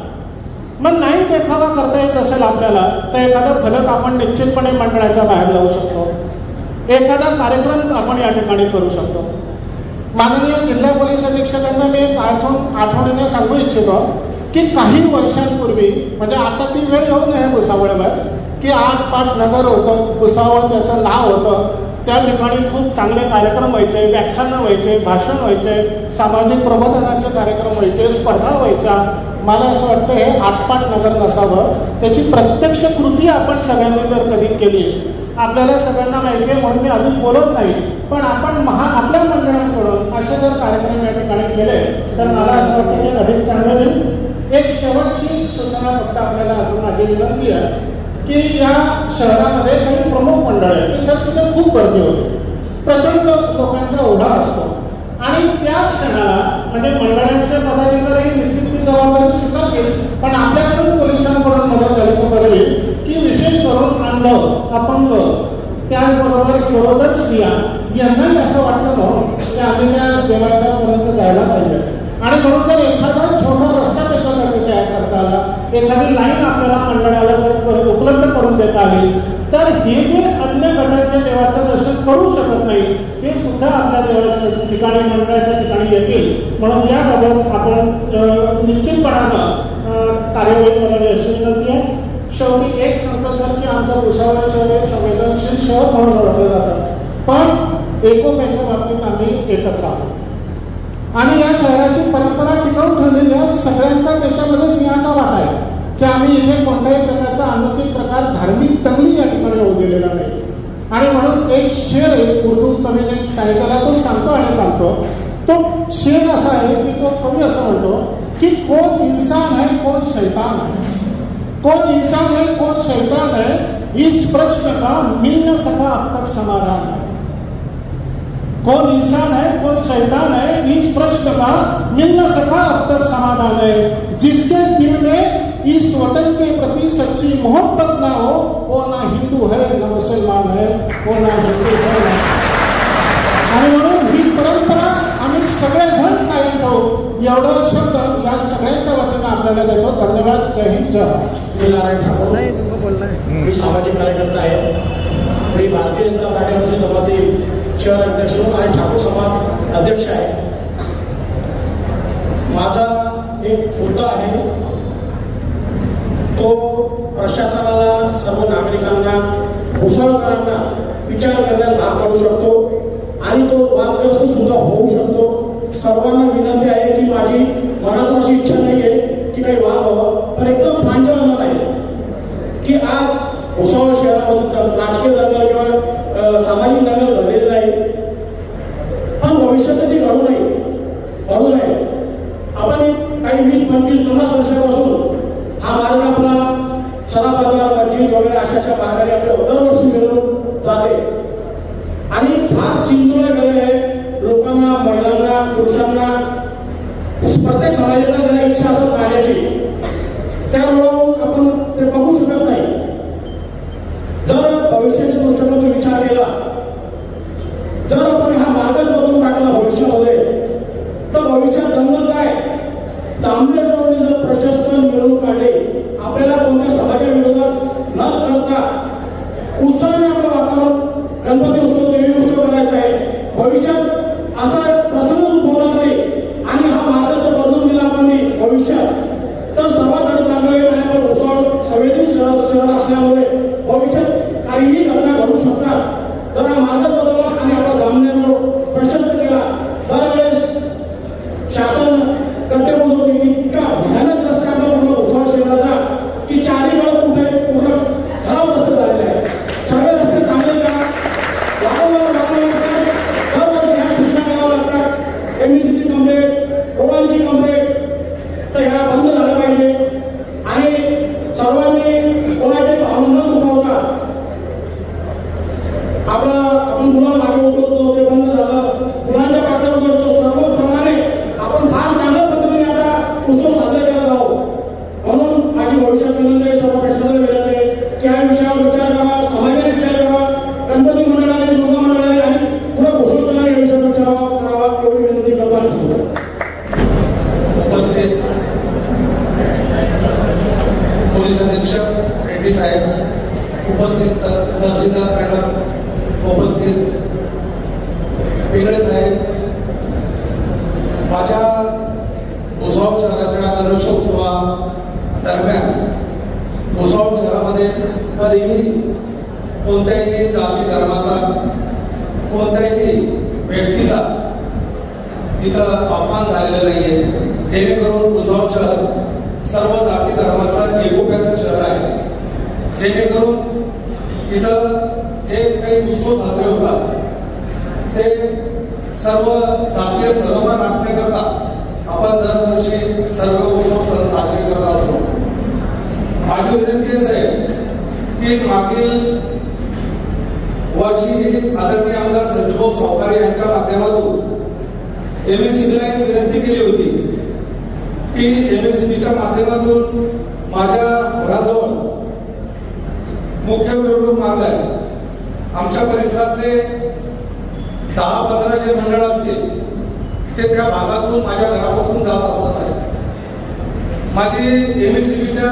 मग नाही देखावा करता येत असेल आपल्याला तर एखादं फलक आपण निश्चितपणे मंडळाच्या बाहेर लावू शकतो. एखादा कार्यक्रम आपण या ठिकाणी करू शकतो. माननीय जिल्हा पोलीस अधीक्षकांना मी आठवणीने सांगू इच्छितो की काही वर्षांपूर्वी म्हणजे आता ती वेळ येऊ नये भुसावळवर की 8-5 नगर होतं भुसावळ त्याचं नाव होतं. त्या ठिकाणी खूप चांगले कार्यक्रम व्हायचे व्याख्यानं व्हायचे भाषण व्हायचे सामाजिक प्रबोधनाचे कार्यक्रम व्हायचे स्पर्धा व्हायच्या. मला असं वाटतं हे 8-5 नगर नसावं त्याची प्रत्यक्ष कृती आपण सगळ्यांनी जर कधी केली आपल्याला सगळ्यांना माहिती आहे म्हणून मी अधिक बोलत नाही पण आपण आपल्या मंडळांकडून असे जर कार्यक्रम या ठिकाणी केले तर मला असं वाटतं की अधिक चांगलं होईल. एक शेवटची सूचना फक्त आपल्याला अजून माझी विनंती आहे की या शहरामध्ये काही प्रमुख मंडळ आहेत की सर तिथे खूप गर्दी होते प्रचंड लोकांचा ओढा असतो आणि त्या क्षणाला म्हणजे मंडळांच्या पदाधिकारी निश्चित ती जबाबदारी स्वीकारतील पण आपल्याकडून पोलिसांकडून मदत झाली तर बरं होईल की विशेष करून अंध अपंग त्याचबरोबर गरोदर स्त्रिया यांनाही असं वाटलं म्हणून की आम्ही त्या देवाच्या पर्यंत जायला पाहिजे आणि म्हणून जर एखादा छोटा रस्ता त्याच्यासाठी तयार करता आला एखादी लाईन आपल्याला मंडळाला जर उपलब्ध करून देता आली तर हे जे अन्य गटांच्या देवाचं दर्शन करू शकत नाही ते सुद्धा आपल्या देवाच्या ठिकाणी मंडळाच्या ठिकाणी येतील. म्हणून याबाबत आपण निश्चितपणानं कार्यवाही करावी अशी विनंती आहे. शेवटी एक संतोष सर की आमचं भुसावळ शहर हे संवेदनशील शहर म्हणून ओळखलं जातं, पण एकोप्याच्या बाबतीत आम्ही एकत्र आहोत आणि या शहराची परंपरा टिकवून ठेवलेल्या सगळ्यांचा त्याच्यामध्ये सिंहाचा वाटा आहे की आम्ही इथे कोणत्याही प्रकारचा अनुचित प्रकार धार्मिक तंगडी या ठिकाणी होऊ दिलेला नाही. आणि म्हणून एक शेर आहे उर्दू तमिळ एक साहित्याला तो सांगतो आणि सांगतो. तो शेर असा आहे की तो कवी असं म्हणतो कि कौन इंसान है कौन शैतान है, कौन इंसान है कौन शैतान है, इस प्रश्न का मिल न सका अब तक समाधान है. कौन इंसान है कौन शैतान है, इस प्रश्न का मिल न सका अब तक समाधान है. जिसके दिल में इस वतन के प्रति सच्ची मोहब्बत ना हो वो ना हिंदू है ना मुसलमान है, वो ना हिंदू है. आणि म्हणून ही परंपरा आम्ही सगळेजण कायम ठेवू एवढा शब्द या सगळ्यांच्या वतीनं आपल्याला देतो. धन्यवाद. जय हिंद जय महाराष्ट्र. मी नारायण ठाकूर, मी सामाजिक कार्यकर्ता आहे. मी भारतीय जनता पार्टीचे जमाती शहर अध्यक्ष आणि ठाकूर समाज अध्यक्ष आहे. माझा एक मुद्दा आहे तो प्रशासनाला सर्व नागरिकांना भुसावळकरांना विचार करण्यास भाग पाडू शकतो आणि तो वादग्रस्त सुद्धा होऊ शकतो. सर्वांना विनंती आहे की माझी मनात अशी इच्छा नाही आहे की काही वाद व्हावा, पण एकदम प्रांजळ आहे की आज भुसावळ शहरामध्ये राजकीय दंगल किंवा सामाजिक दंगल घडलेली नाही, पण भविष्यात ती घडू नये. आपण काही 20, 25, 50 वर्षापासून हा मार्ग आपला सराफाद्वारा मस्जिद वगैरे अशा मार्गाने आपल्या दरवर्षी मिळवून जाते आणि फार चिंचोळ्या गेले आहे लोकांना, महिलांना, पुरुषांना, प्रत्येक समाजाला त्यांना इच्छा असं पाहण्याची, त्यामुळं आपण ते बघू शकत नाही. जर भविष्याच्या दृष्टीने विचार केला, जर आपण हा मार्गच बदलून टाकला भविष्यामध्ये, तर भविष्यात दंगल काय जांभेकरांनी जर प्रशस्त मिळवून काढले, आपल्याला कोणत्या समाजाविरोधात न करता उत्साहाने आपलं वातावरण गणपती उत्सव, देवी उत्सव करायचा आहे. भविष्यात असा प्रसंग उद्भवणार नाही आणि हा मार्ग जर बदलून दिला आपण भविष्यात, तर सर्वांसाठी चांगलं होईल. आणि आपण भुसावळ संवेदनशील शहर असल्यामुळे भविष्यात काहीही घटना घडू शकतात. जर हा मार्ग बदलला आणि आपला जामनेर रोड प्रशस्त केला, दरवेळेस शासन गड्डे बुजवते, इतका भयानक रस्ता आपला पूर्ण भुसावळ शहराचा की चारही वेळ कुठे पूर्ण खराब रस्ते झालेले आहेत. सगळे रस्ते चांगले करा, वारंवार दरवर्षी ह्या सूचना कराव्या लागतात. एमईसीची कंप्लेंट, रोडांची कंप्लेंट, तर ह्या बंद झाल्या पाहिजे आणि सर्वांनी कोणाची भावना न दुखावता आपण गुन्हा मागे उठवतो, ते बंद झालं, गुन्ह्यांच्या पाठीवर करतो. सर्वप्रमाणे आपण फार चांगल्या पद्धतीने आता उत्सव साजरे करत आहोत. म्हणून माझी भविष्यात विनंती आहे, सर्व प्रश्नाला विनंती आहे की या विषयावर विचार करा, समाजाने विचार करा, गणपती मंडळाने, दुर्गा मंडळाने आणि पुढे घोषणाने या विषयावर विचार करावा, एवढी विनंती करताना सांगतो. उपस्थित पोलीस अधीक्षक रेड्डी साहेब, उपस्थित तहसीलदार मॅडम, उपस्थित पिंगळे साहेब, माझ्या भुसावळ शहराच्या गणेशोत्सवा दरम्यान भुसावळ शहरामध्ये कधीही कोणत्याही जाती धर्माचा, कोणत्याही व्यक्तीचा तिथं अपमान झालेला नाहीये. जेणेकरून भुसावळ शहर सर्व जाती धर्माचं एकोप्याचं शहर आहे. जेणेकरून इथं जे काही उत्सव साजरे होतात ते सर्व जातीय सरोवर राखण्याकरता आपण दरवर्षी सर्व उत्सव साजरे करत असतो. माझी विनंती आहे की मागील वर्षी आदरणीय आमदार संजूभाऊ सावकारे यांच्या माध्यमातून एमएससीबीला एक विनंती केली होती की एमएससीबीच्या माध्यमातून माझ्या घराजवळ मुख्य मिरवणूक मार्ग आहे. आमच्या परिसरातले 10-15 जे मंडळ असतील ते त्या भागातून माझ्या घरापासून जात असतात साहेब. माझी एमएससीबीच्या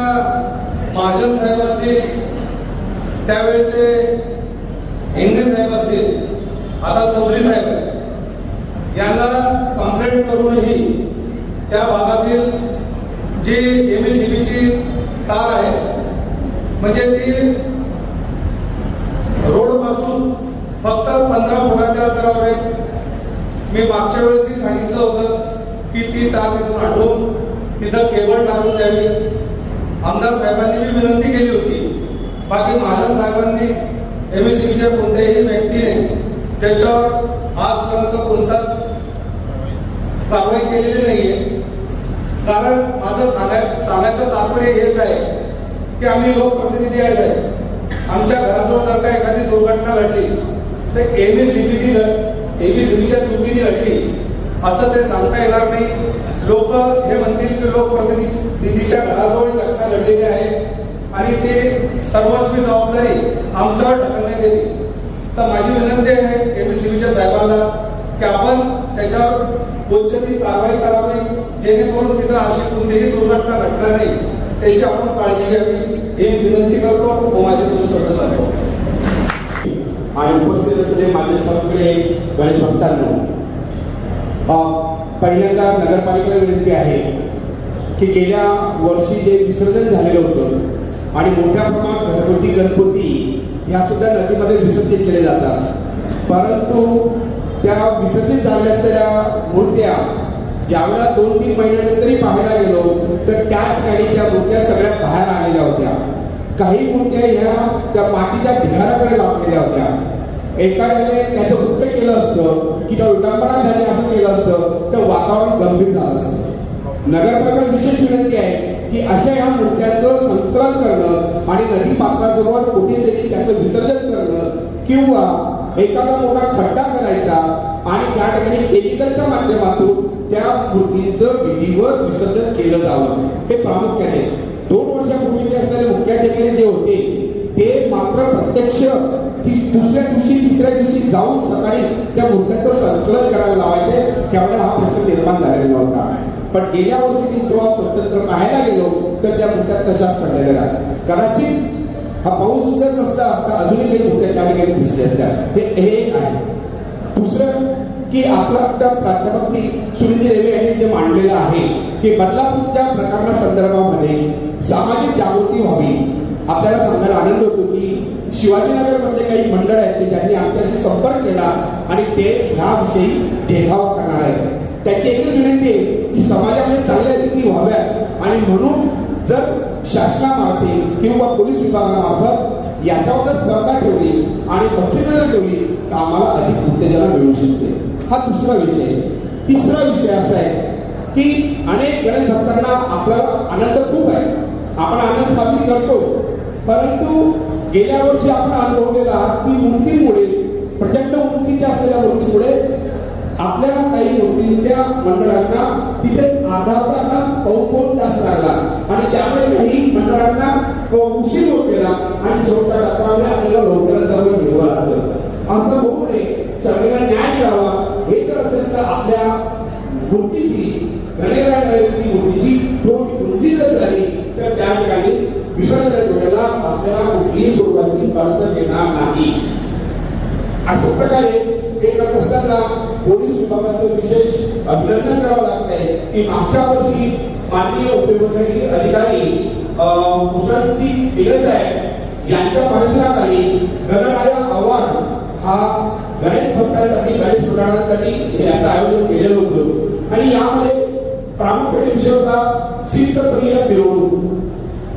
महाजन साहेब असतील, त्यावेळेचे इंगळे साहेब असतील, आता चौधरी साहेब, यांना कंप्लेंट करूनही त्या भागातील जी एमएससीबीची तार आहे म्हणजे ती 15 फुटाच्या अंतरावर आहे. मी मागच्या वेळेसही सांगितलं होतं की ती तार तिथून हटवून तिथं केबल टाकून द्यावी. आमदार साहेबांनी मी विनंती केली होती. बाकी महाजन साहेबांनी MSCBच्या कोणत्याही व्यक्तीने त्याच्यावर आजपर्यंत कोणताच कारवाई केलेली नाहीये. कारण माझं सांगायचं तात्पर्य हेच आहे की आम्ही लोकप्रतिनिधी आहे. आमच्या घराजवळ जर का एखादी दुर्घटना घडली तर MSCBच्या चुकीने घडली असं ते सांगता येणार नाही. लोक हे म्हणतील की लोकप्रतिनिधीच्या घराजवळ घटना घडलेली आहे आणि ते सर्वस्वी जबाबदारी आमच्यावर ढकलण्यात येते. तर माझी विनंती आहे MSCBच्या साहेबांना की आपण त्याच्यावर योग्य ती कारवाई करावी, जेणेकरून तिथं अशी कोणतीही दुर्घटना घडणार नाही त्याची आपण काळजी घ्यावी ही विनंती करतो. माझे 2 शब्द सांगतो. आणि उपस्थित असलेले माझे सगळे गणेश भक्तांनो, पहिल्यांदा नगरपालिकेला विनंती आहे की गेल्या वर्षी जे विसर्जन झालेलं होतं आणि मोठ्या प्रमाणात घरगुती गणपती ह्या सुद्धा नदीमध्ये विसर्जित केले जातात. परंतु त्या विसर्जित झाल्या असलेल्या मूर्त्या ज्यावेळेला 2-3 महिन्यानंतरही पाहायला गेलो तर त्या ठिकाणी त्या मूर्त्या सगळ्या बाहेर आलेल्या होत्या. काही मूर्त्या ह्या त्या मातीच्या ढिगाऱ्याकडे लावलेल्या होत्या. एखाद्याने त्याचं वृत्त केलं असतं की विडंबना झाली असं केलं असतं तर वातावरण गंभीर झालं असतं. नगरपालिकेला विशेष विनंती आहे की अशा ह्या मूर्त्यांचं संकलन करणं आणि नदी पात्राजवळ कुठेतरी त्याचं विसर्जन करणं किंवा एखादा मोठा खड्डा करायचा आणि त्या ठिकाणी केमिकलच्या माध्यमातून त्या मूर्तीचं विधिवत विसर्जन केलं जावं हे प्रामुख्याने. 2 वर्षापूर्वीचे असणारे मुख्याधिकारी जे होते ते मात्र प्रत्यक्ष दुसऱ्या दिवशी तिसऱ्या दिवशी जाऊन सकाळी त्या मूर्त्यांचं संकलन करायला लावायचे. त्यावेळेला हा प्रश्न निर्माण झालेला नव्हता. पण गेल्या वर्षी जेव्हा स्वतंत्र पाहायला गेलो तर त्या मूर्त्या तशाच पडलेल्या आहेत. कदाचित हा पाऊस जर नसता तर अजूनही काही मूर्त्या त्या ठिकाणी दिसल्या असत्या. हे एक आहे. दुसरं की आपला प्राध्यापक सुनील रेल्वे यांनी जे मांडलेलं आहे की बदलापूरच्या प्रकरणासंदर्भामध्ये सामाजिक जागृती व्हावी. आपल्याला सांगायला आनंद होतो की शिवाजीनगरमधले काही मंडळ आहेत की ज्यांनी आमच्याशी संपर्क केला आणि ते ह्याविषयी देखावा करणार आहेत. त्यांची एकच विनंती आहे की समाजामध्ये चांगल्या रीती व्हाव्यात आणि म्हणून जर शासनामार्फे किंवा पोलीस विभागामार्फत याच्यावर स्पर्धा ठेवली आणि बक्षिसं जर ठेवली तर आम्हाला अधिक उत्तेजना मिळू शकते. हा दुसरा विषय. तिसरा विषय असा आहे की अनेक गणेश भक्तांना आपल्याला आनंद खूप आहे, आपण आनंद साजरी करतो. परंतु गेल्या वर्षी आपण अनुभवलेला की मूर्तीमुळे प्रचंड उंचीच्या असलेल्या मूर्तीमुळे आपल्या काही मूर्तींच्या मंडळांना तिथे आधारताना पाऊस तास लागला आणि त्यामुळे काही मंडळांना उशीर होत गेला आणि शेवटच्या टप्प्यामध्ये आपल्याला लवकरात लवकर घ्यावं लागलं. असं होऊ नये, सगळ्यांना न्याय मिळावा. हे जर असेल तर आपल्या मूर्तीची गणेशाची मूर्तीची थोडी उंची जर झाली तर त्या ठिकाणी विसर्जन वेळेला आपल्याला कुठलीही स्वरूपाची अडचण येणार नाही. अशा प्रकारे हे करत असताना पोलीस विभागाचं विशेष अभिनंदन करावं लागतंय की मागच्या वर्षी माननीय उपविभागीय अधिकारी कुशलजी पिले साहेब यांच्या परिसराखाली गणराया अवॉर्ड हा गणेश भक्तांसाठी गणेश मंडळांसाठी याचं आयोजन केलेलं होतं आणि यामध्ये प्रामुख्याने विषय होता शिस्तप्रिय मिरवणूक.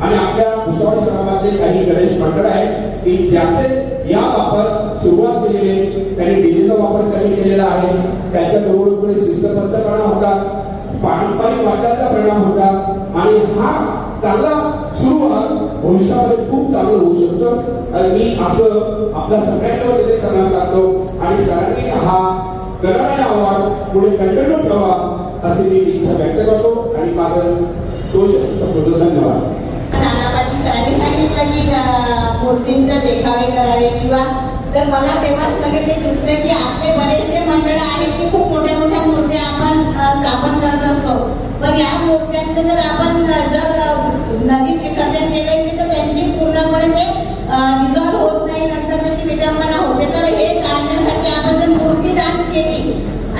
आणि आपल्या भुसावळ शहरामधले काही गणेश मंडळ आहेत की ज्याचे याबाबत सुरुवात केलेली आहे. त्यांनी डीजेचा वापर कमी केलेला आहे. त्यांच्या मिरवणुकीमुळे शिस्तबद्धपणा होता, पारंपरिक वाद्याचा परिणाम होता आणि हा चांगला सुरुवात भविष्यामध्ये खूप चांगलं होऊ शकतं. आणि मी असं आपल्या सगळ्यांच्या वतीने सन्मान करतो आणि सरांनी हा गणराया अवॉर्ड पुढे कंटिन्यू ठेवा अशी मी इच्छा व्यक्त करतो आणि माझं तो धन्यवाद. नाना पाटील सरांनी सांगितलं की मूर्तींचे देखावे करावे किंवा तर मला तेव्हाच लगेच एक सुचले की आपले बरेचसे मंडळ आहेत की खूप मोठ्या मोठ्या मूर्त्या आपण स्थापन करत असतो. पण या मूर्त्यांचं जर आपण जर नदीत विसर्जन केले तर त्यांची पूर्णपणे ते डिझॉल्व्ह होत नाही, नंतर त्याची विटंबना होते. तर हे काढण्यासाठी आपण जर मूर्ती दान केली,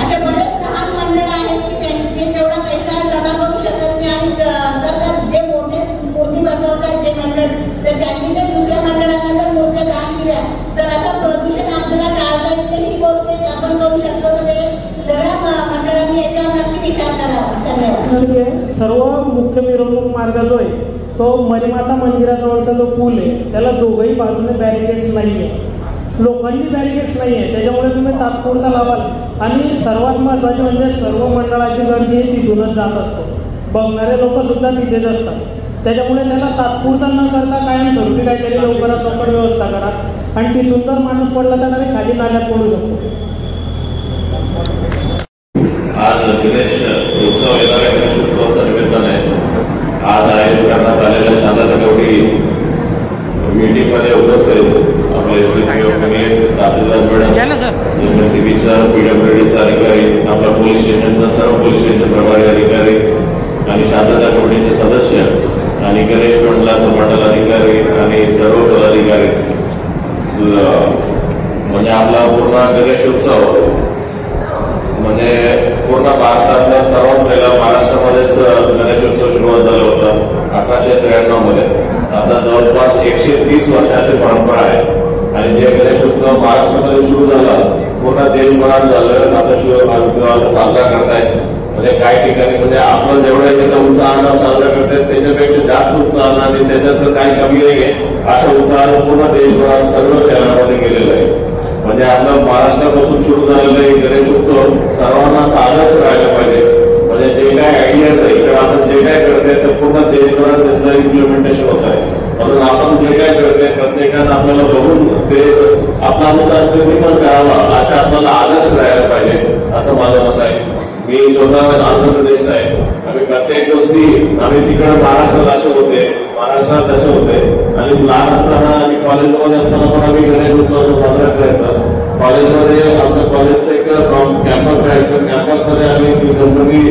असे बरेच लहान मंडळ आहेत की त्यांनी तेवढा पैसा जमा करू शकत नाही आणि तर जे मोठे मूर्ती बसवतात जे मंडळ तर त्यांनी जर दुसऱ्या मंडळांना जर मूर्त्या दान दिल्या तर असं प्रदूषण आपल्याला टाळता येते. मार्ग जो आहे तो मरीमाता मंदिराजवळचा जो पूल आहे त्याला दोघंही बाजूने बॅरिकेड्स नाही आहे, लोखंडी बॅरिकेड्स नाही आहे, त्याच्यामुळे तुम्ही तात्पुरता लावाल. आणि सर्वात महत्त्वाचे म्हणजे सर्व मंडळाची गर्दी ही तिथूनच जात असतो, बघणारे लोक सुद्धा तिथेच असतात. त्याच्यामुळे त्याला तात्पुरता न करता कायमस्वरूपी काहीतरी लवकरात लवकर व्यवस्था करा. आणि तिथून जर माणूस पडला तर डायरेक्ट खाली नाल्यात पडू शकतो. आज गणेश उत्सव येणाऱ्या गणेश उत्सवाच्या निमित्ताने आज आयोजित करण्यात आलेल्या शांततागौरी मीटिंग मध्ये उपस्थित आपले तहसीलदार मॅडम, एमएससीबीचा पीडब्ल्यूडीचा अधिकारी, आपला पोलीस स्टेशनचा सर्व पोलीस स्टेशन प्रभारी अधिकारी आणि शांतता कमिटीचे सदस्य आणि गणेश मंडळाचा मंडल अधिकारी आणि सर्व पदाधिकारी, म्हणजे आपला पूर्ण गणेश उत्सव म्हणजे पूर्ण भारतातल्या सर्वात पहिला महाराष्ट्रामध्येच गणेश उत्सव सुरुवात झाला होता 1893 मध्ये. आता जवळपास 130 वर्षाची परंपरा आहे आणि जे गणेश उत्सव महाराष्ट्रामध्ये सुरू झाला पूर्ण देशभरात झालं, आता साजरा करतायत. म्हणजे काही ठिकाणी म्हणजे आपलं जेवढं त्याचा उत्साहानं साजरा करतात त्याच्यापेक्षा जास्त उत्साहानं आणि त्याच्यात काही कमी नाहीये अशा उत्साहानं पूर्ण देशभरात सर्व शहरामध्ये गेलेलं आहे. म्हणजे आपलं महाराष्ट्रापासून सुरू झालेलं आहे गणेश उत्सव सर्वांना साधच राहायला पाहिजे. म्हणजे जे काय आयडियाज आहे इकडे आपण जे काय करतोय ते पूर्ण देशभरात त्याचं इम्प्लिमेंटेशन होत आहे. म्हणून आपण जे काय करतोय प्रत्येकानं आपल्याला बघून ते आपल्यानुसार तुम्ही पण करावा अशा आपल्याला आदर्श राहायला पाहिजे असं माझं मत आहे. मी स्वतः आंध्र प्रदेश आहे, आम्ही प्रत्येक गोष्टी आम्ही तिकडे महाराष्ट्रात असे होते, महाराष्ट्रात असे होते आणि लहान असताना आणि कॉलेजमध्ये असताना पण आम्ही गणेश उत्सव साजरा करायचा. कॉलेजमध्ये आमच्या कॉलेजचं एक कॅम्पस राहायचं, कॅम्पसमध्ये आम्ही गणपती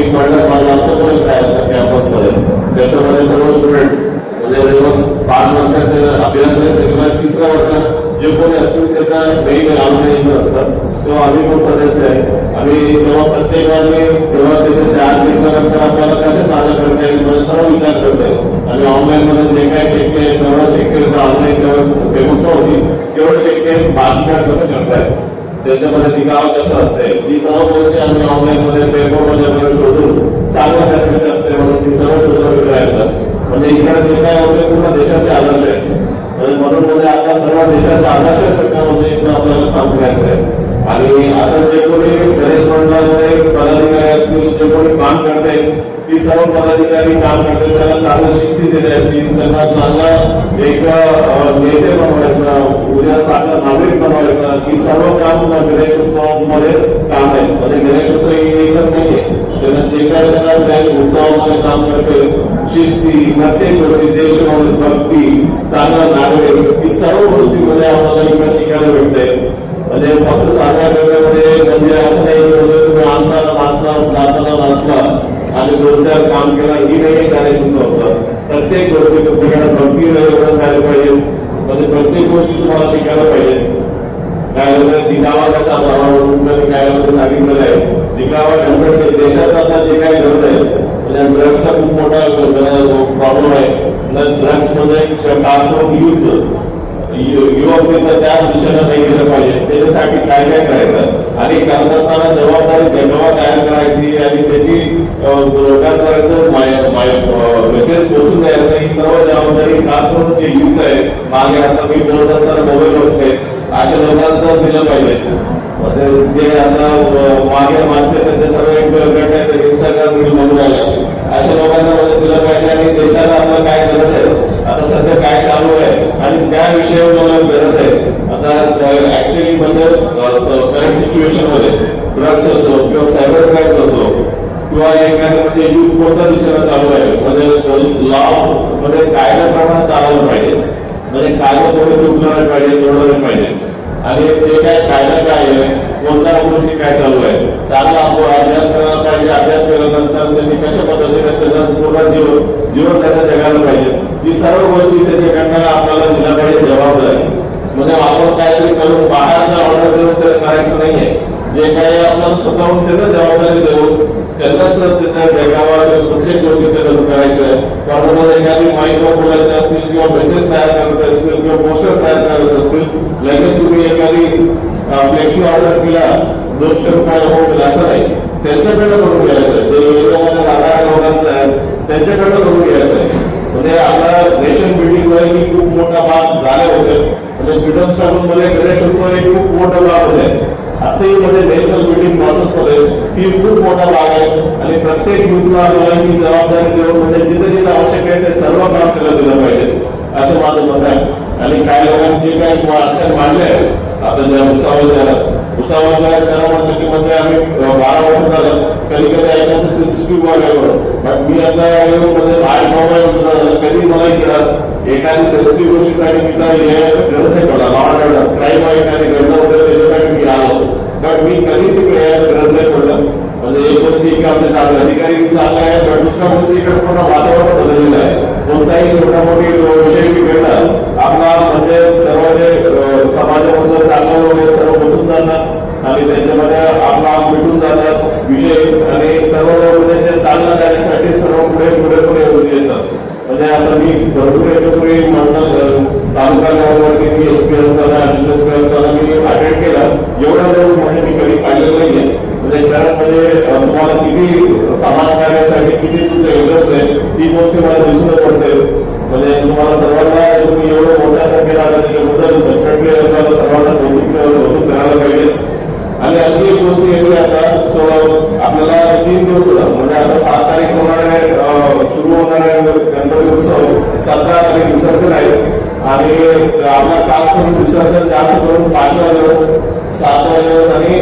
एक मंडळ माझं आमचं पण राहायचं कॅम्पसमध्ये. त्याच्यामध्ये सर्व स्टुडंट्स म्हणजे दिवस 5 वर्षाचे अभ्यास आहे, 3ऱ्या वर्षात जे कोणी असतील त्याचा वेगवेगळे ऑर्गनायझेशन असतात तेव्हा आम्ही पण सदस्य आहे. आम्ही तेव्हा प्रत्येकाने तेव्हा त्याचे चार्ज घेतल्यानंतर आपल्याला कसे साजरा करता येईल म्हणजे सर्व विचार करता येईल. आणि ऑनलाईन मध्ये जे काय शक्य आहे तेवढं शक्य आहे, ऑनलाईन तेवढं व्यवस्था होती तेवढं शक्य आहे. बाकी काय कसं करताय त्याच्यामध्ये दिखावा कसं असते ही सर्व गोष्टी आम्ही ऑनलाईन मध्ये पेपरमध्ये शोधून चांगल्या प्रश्नाचे असते म्हणून ती सर्व शोधून करायचं. म्हणजे इकडे जे काय होते पूर्ण देशाचे आदर्श आहे. म्हणून म्हणजे आपल्या सर्व देशाच्या आदर्शासाठी म्हणजे आपल्याला काम करायचं आहे. आणि आता जे कोणी गणेश मंडळामध्ये पदाधिकारी असतील जे कोणी काम करते ती सर्व पदाधिकारी काम करते त्याला चांगली शिस्ती देण्याची, त्यांना चांगला एक नेते बनवायचा, उद्या चांगला नागरिक बनवायचा की सर्व काम गणेश उत्सवामध्ये काम आहे. म्हणजे गणेश उत्सव एकच नाहीये, त्यांना जे काय त्यांना उत्सवामध्ये काम करते शिस्ती प्रत्येक गोष्टी देशभक्ती चांगला नागरिक ही सर्व गोष्टीमध्ये आपल्याला इकडे शिकायला भेटते. म्हणजे फक्त साजरा करण्यामध्ये म्हणजे असं नाही तुम्ही आणताना नाचला जाताना नाचला आणि 2-4 काम केला ही नाही गणेश उत्सव. प्रत्येक गोष्टी तुमच्याकडे भक्ती झाली पाहिजे. म्हणजे प्रत्येक गोष्टी तुम्हाला शिकायला पाहिजे. काय दिखावा कसा असावा म्हणून काय सांगितलेलं आहे. दिखावा गणपती देशात आता जे काय घडत आहे म्हणजे ड्रग्सचा खूप मोठा प्रॉब्लेम आहे. ड्रग्स मध्ये खास करून युवक त्या दिशेनं नाही गेलं पाहिजे. त्याच्यासाठी काय काय करायचं आणि करत असताना जबाबदारी तेव्हा तयार करायची आणि त्याची लोकांपर्यंत मेसेज पोहोचून द्यायचं ही सर्व जबाबदारी खास करून जे युथ आहे मागे आता मी बोलत असताना मोबाईल बघते अशा लोकांना दिलं पाहिजे. जे आता मागे मागते ते सर्व एक घटना इंस्टाग्राम रील म्हणून आल्या अशा लोकांना दिलं पाहिजे. आणि देशाला आपलं काय गरज आहे आता सध्या काय चालू आहे आणि त्या विषयावर मला गरज आहे. आता ऍक्च्युअली म्हणजे करंट सिच्युएशन मध्ये ड्रग्स असो किंवा सायबर क्राईम्स असो किंवा एखाद्या म्हणजे युथ कोणत्या दिशेला चालू आहे म्हणजे लॉ मध्ये कायद्याप्रमाणे चालवलं पाहिजे. म्हणजे कायदा थोडे तुटलं पाहिजे, तोडवलं पाहिजे. आणि ते काय कायदा काय आहे कोणत्या गोष्टी काय चालू आहे चांगला आपण अभ्यास करायला पाहिजे. अभ्यास केल्यानंतर त्यांनी कशा पद्धतीने त्याचा पूर्ण जीवन त्याच्या जगायला पाहिजे. ही सर्व गोष्टी त्याच्याकडनं आपल्याला दिल्या पाहिजे जबाबदारी. म्हणजे आपण काहीतरी करून बाहेरचा ऑर्डर देऊन ते करायचं नाहीये. जे काही आपण स्वतःहून त्यांना जबाबदारी देऊन त्यांनाच त्यांना जगावा असेल प्रत्येक गोष्टी त्यांना करायचं आहे. कारण एखादी माहिती बोलायचं असतील किंवा मेसेज तयार करत असतील किंवा पोस्टर तयार करायचं असतील लगेच तुम्ही एखादी फ्लेक्सी ऑर्डर केला 200 रुपयाला होऊन असं नाही त्यांच्याकडनं करून घ्यायचं. जे वेगळ्यामध्ये राहणाऱ्या लोकांचं आहे त्यांच्याकडनं करून घ्यायचं. दृष्टिकोनामध्ये गणेशोत्सव हे खूप मोठा भाग होते. आताही मध्ये नॅशनल मीटिंग प्रोसेस मध्ये ही खूप मोठा भाग आहे आणि प्रत्येक युथला मुलांची जबाबदारी देऊन म्हणजे जिथे जिथे आवश्यक आहे ते सर्व काम केलं गेलं पाहिजे असं माझं मत आहे. आणि काही लोकांनी जे काही अडचण मांडले आता ज्या भुसावळ करा म्हटलं की म्हणजे आम्ही 12 वर्ष झालं कधी कधी ऐकलं सेन्सिटिव्ह वागायवर बट मी आता म्हणजे 8-9 कधी मला इकडं एखादी सेन्सिटिव्ह गोष्टीसाठी मी यायचं गरज नाही पडला. लॉ क्राईम एखादी घडलं वगैरे त्याच्यासाठी मी आलो बट मी कधीच इकडे यायचं गरज नाही पडलं. म्हणजे एक गोष्ट की आपले अधिकारी चांगला आहे पण दुसऱ्या गोष्टी इकडे पूर्ण वातावरण बदललेलं आहे. कोणताही छोटा मोठी विषय बिघडला आपला म्हणजे सर्व जे समाजामधलं चांगलं वगैरे सर्व बसून जातात आणि त्याच्यामध्ये आपला मिटून जातात विषय आणि सर्व म्हणजे चांगलं करण्यासाठी सर्व पुढे येतात. म्हणजे आता मी भरपूर याच्यापूर्वी मंडळ तालुका लेवलवरती मी एसपी असताना एसपी असताना मी अटेंड केला. एवढ्या लेवल मध्ये मी कधी पाहिलेलं नाहीये. म्हणजे घरात म्हणजे तुम्हाला किती समाज कार्यासाठी किती तुमचं इंटरेस्ट आहे ती गोष्ट मला दिसून पडते. म्हणजे तुम्हाला सर्वांना तुम्ही एवढं मोठ्या संख्येला आला त्याच्याबद्दल डेफिनेटली सर्वांना कौतुक करायला पाहिजे. आणि आणखी एक गोष्ट येते आता आपल्याला 3 दिवस म्हणजे आता 7 तारीख होणारे सुरू होणारे गणपती उत्सव 17 तारीख विसर्जन आहे आणि आपला खास करून विसर्जन जास्त करून 5वा दिवस 7वा दिवस आणि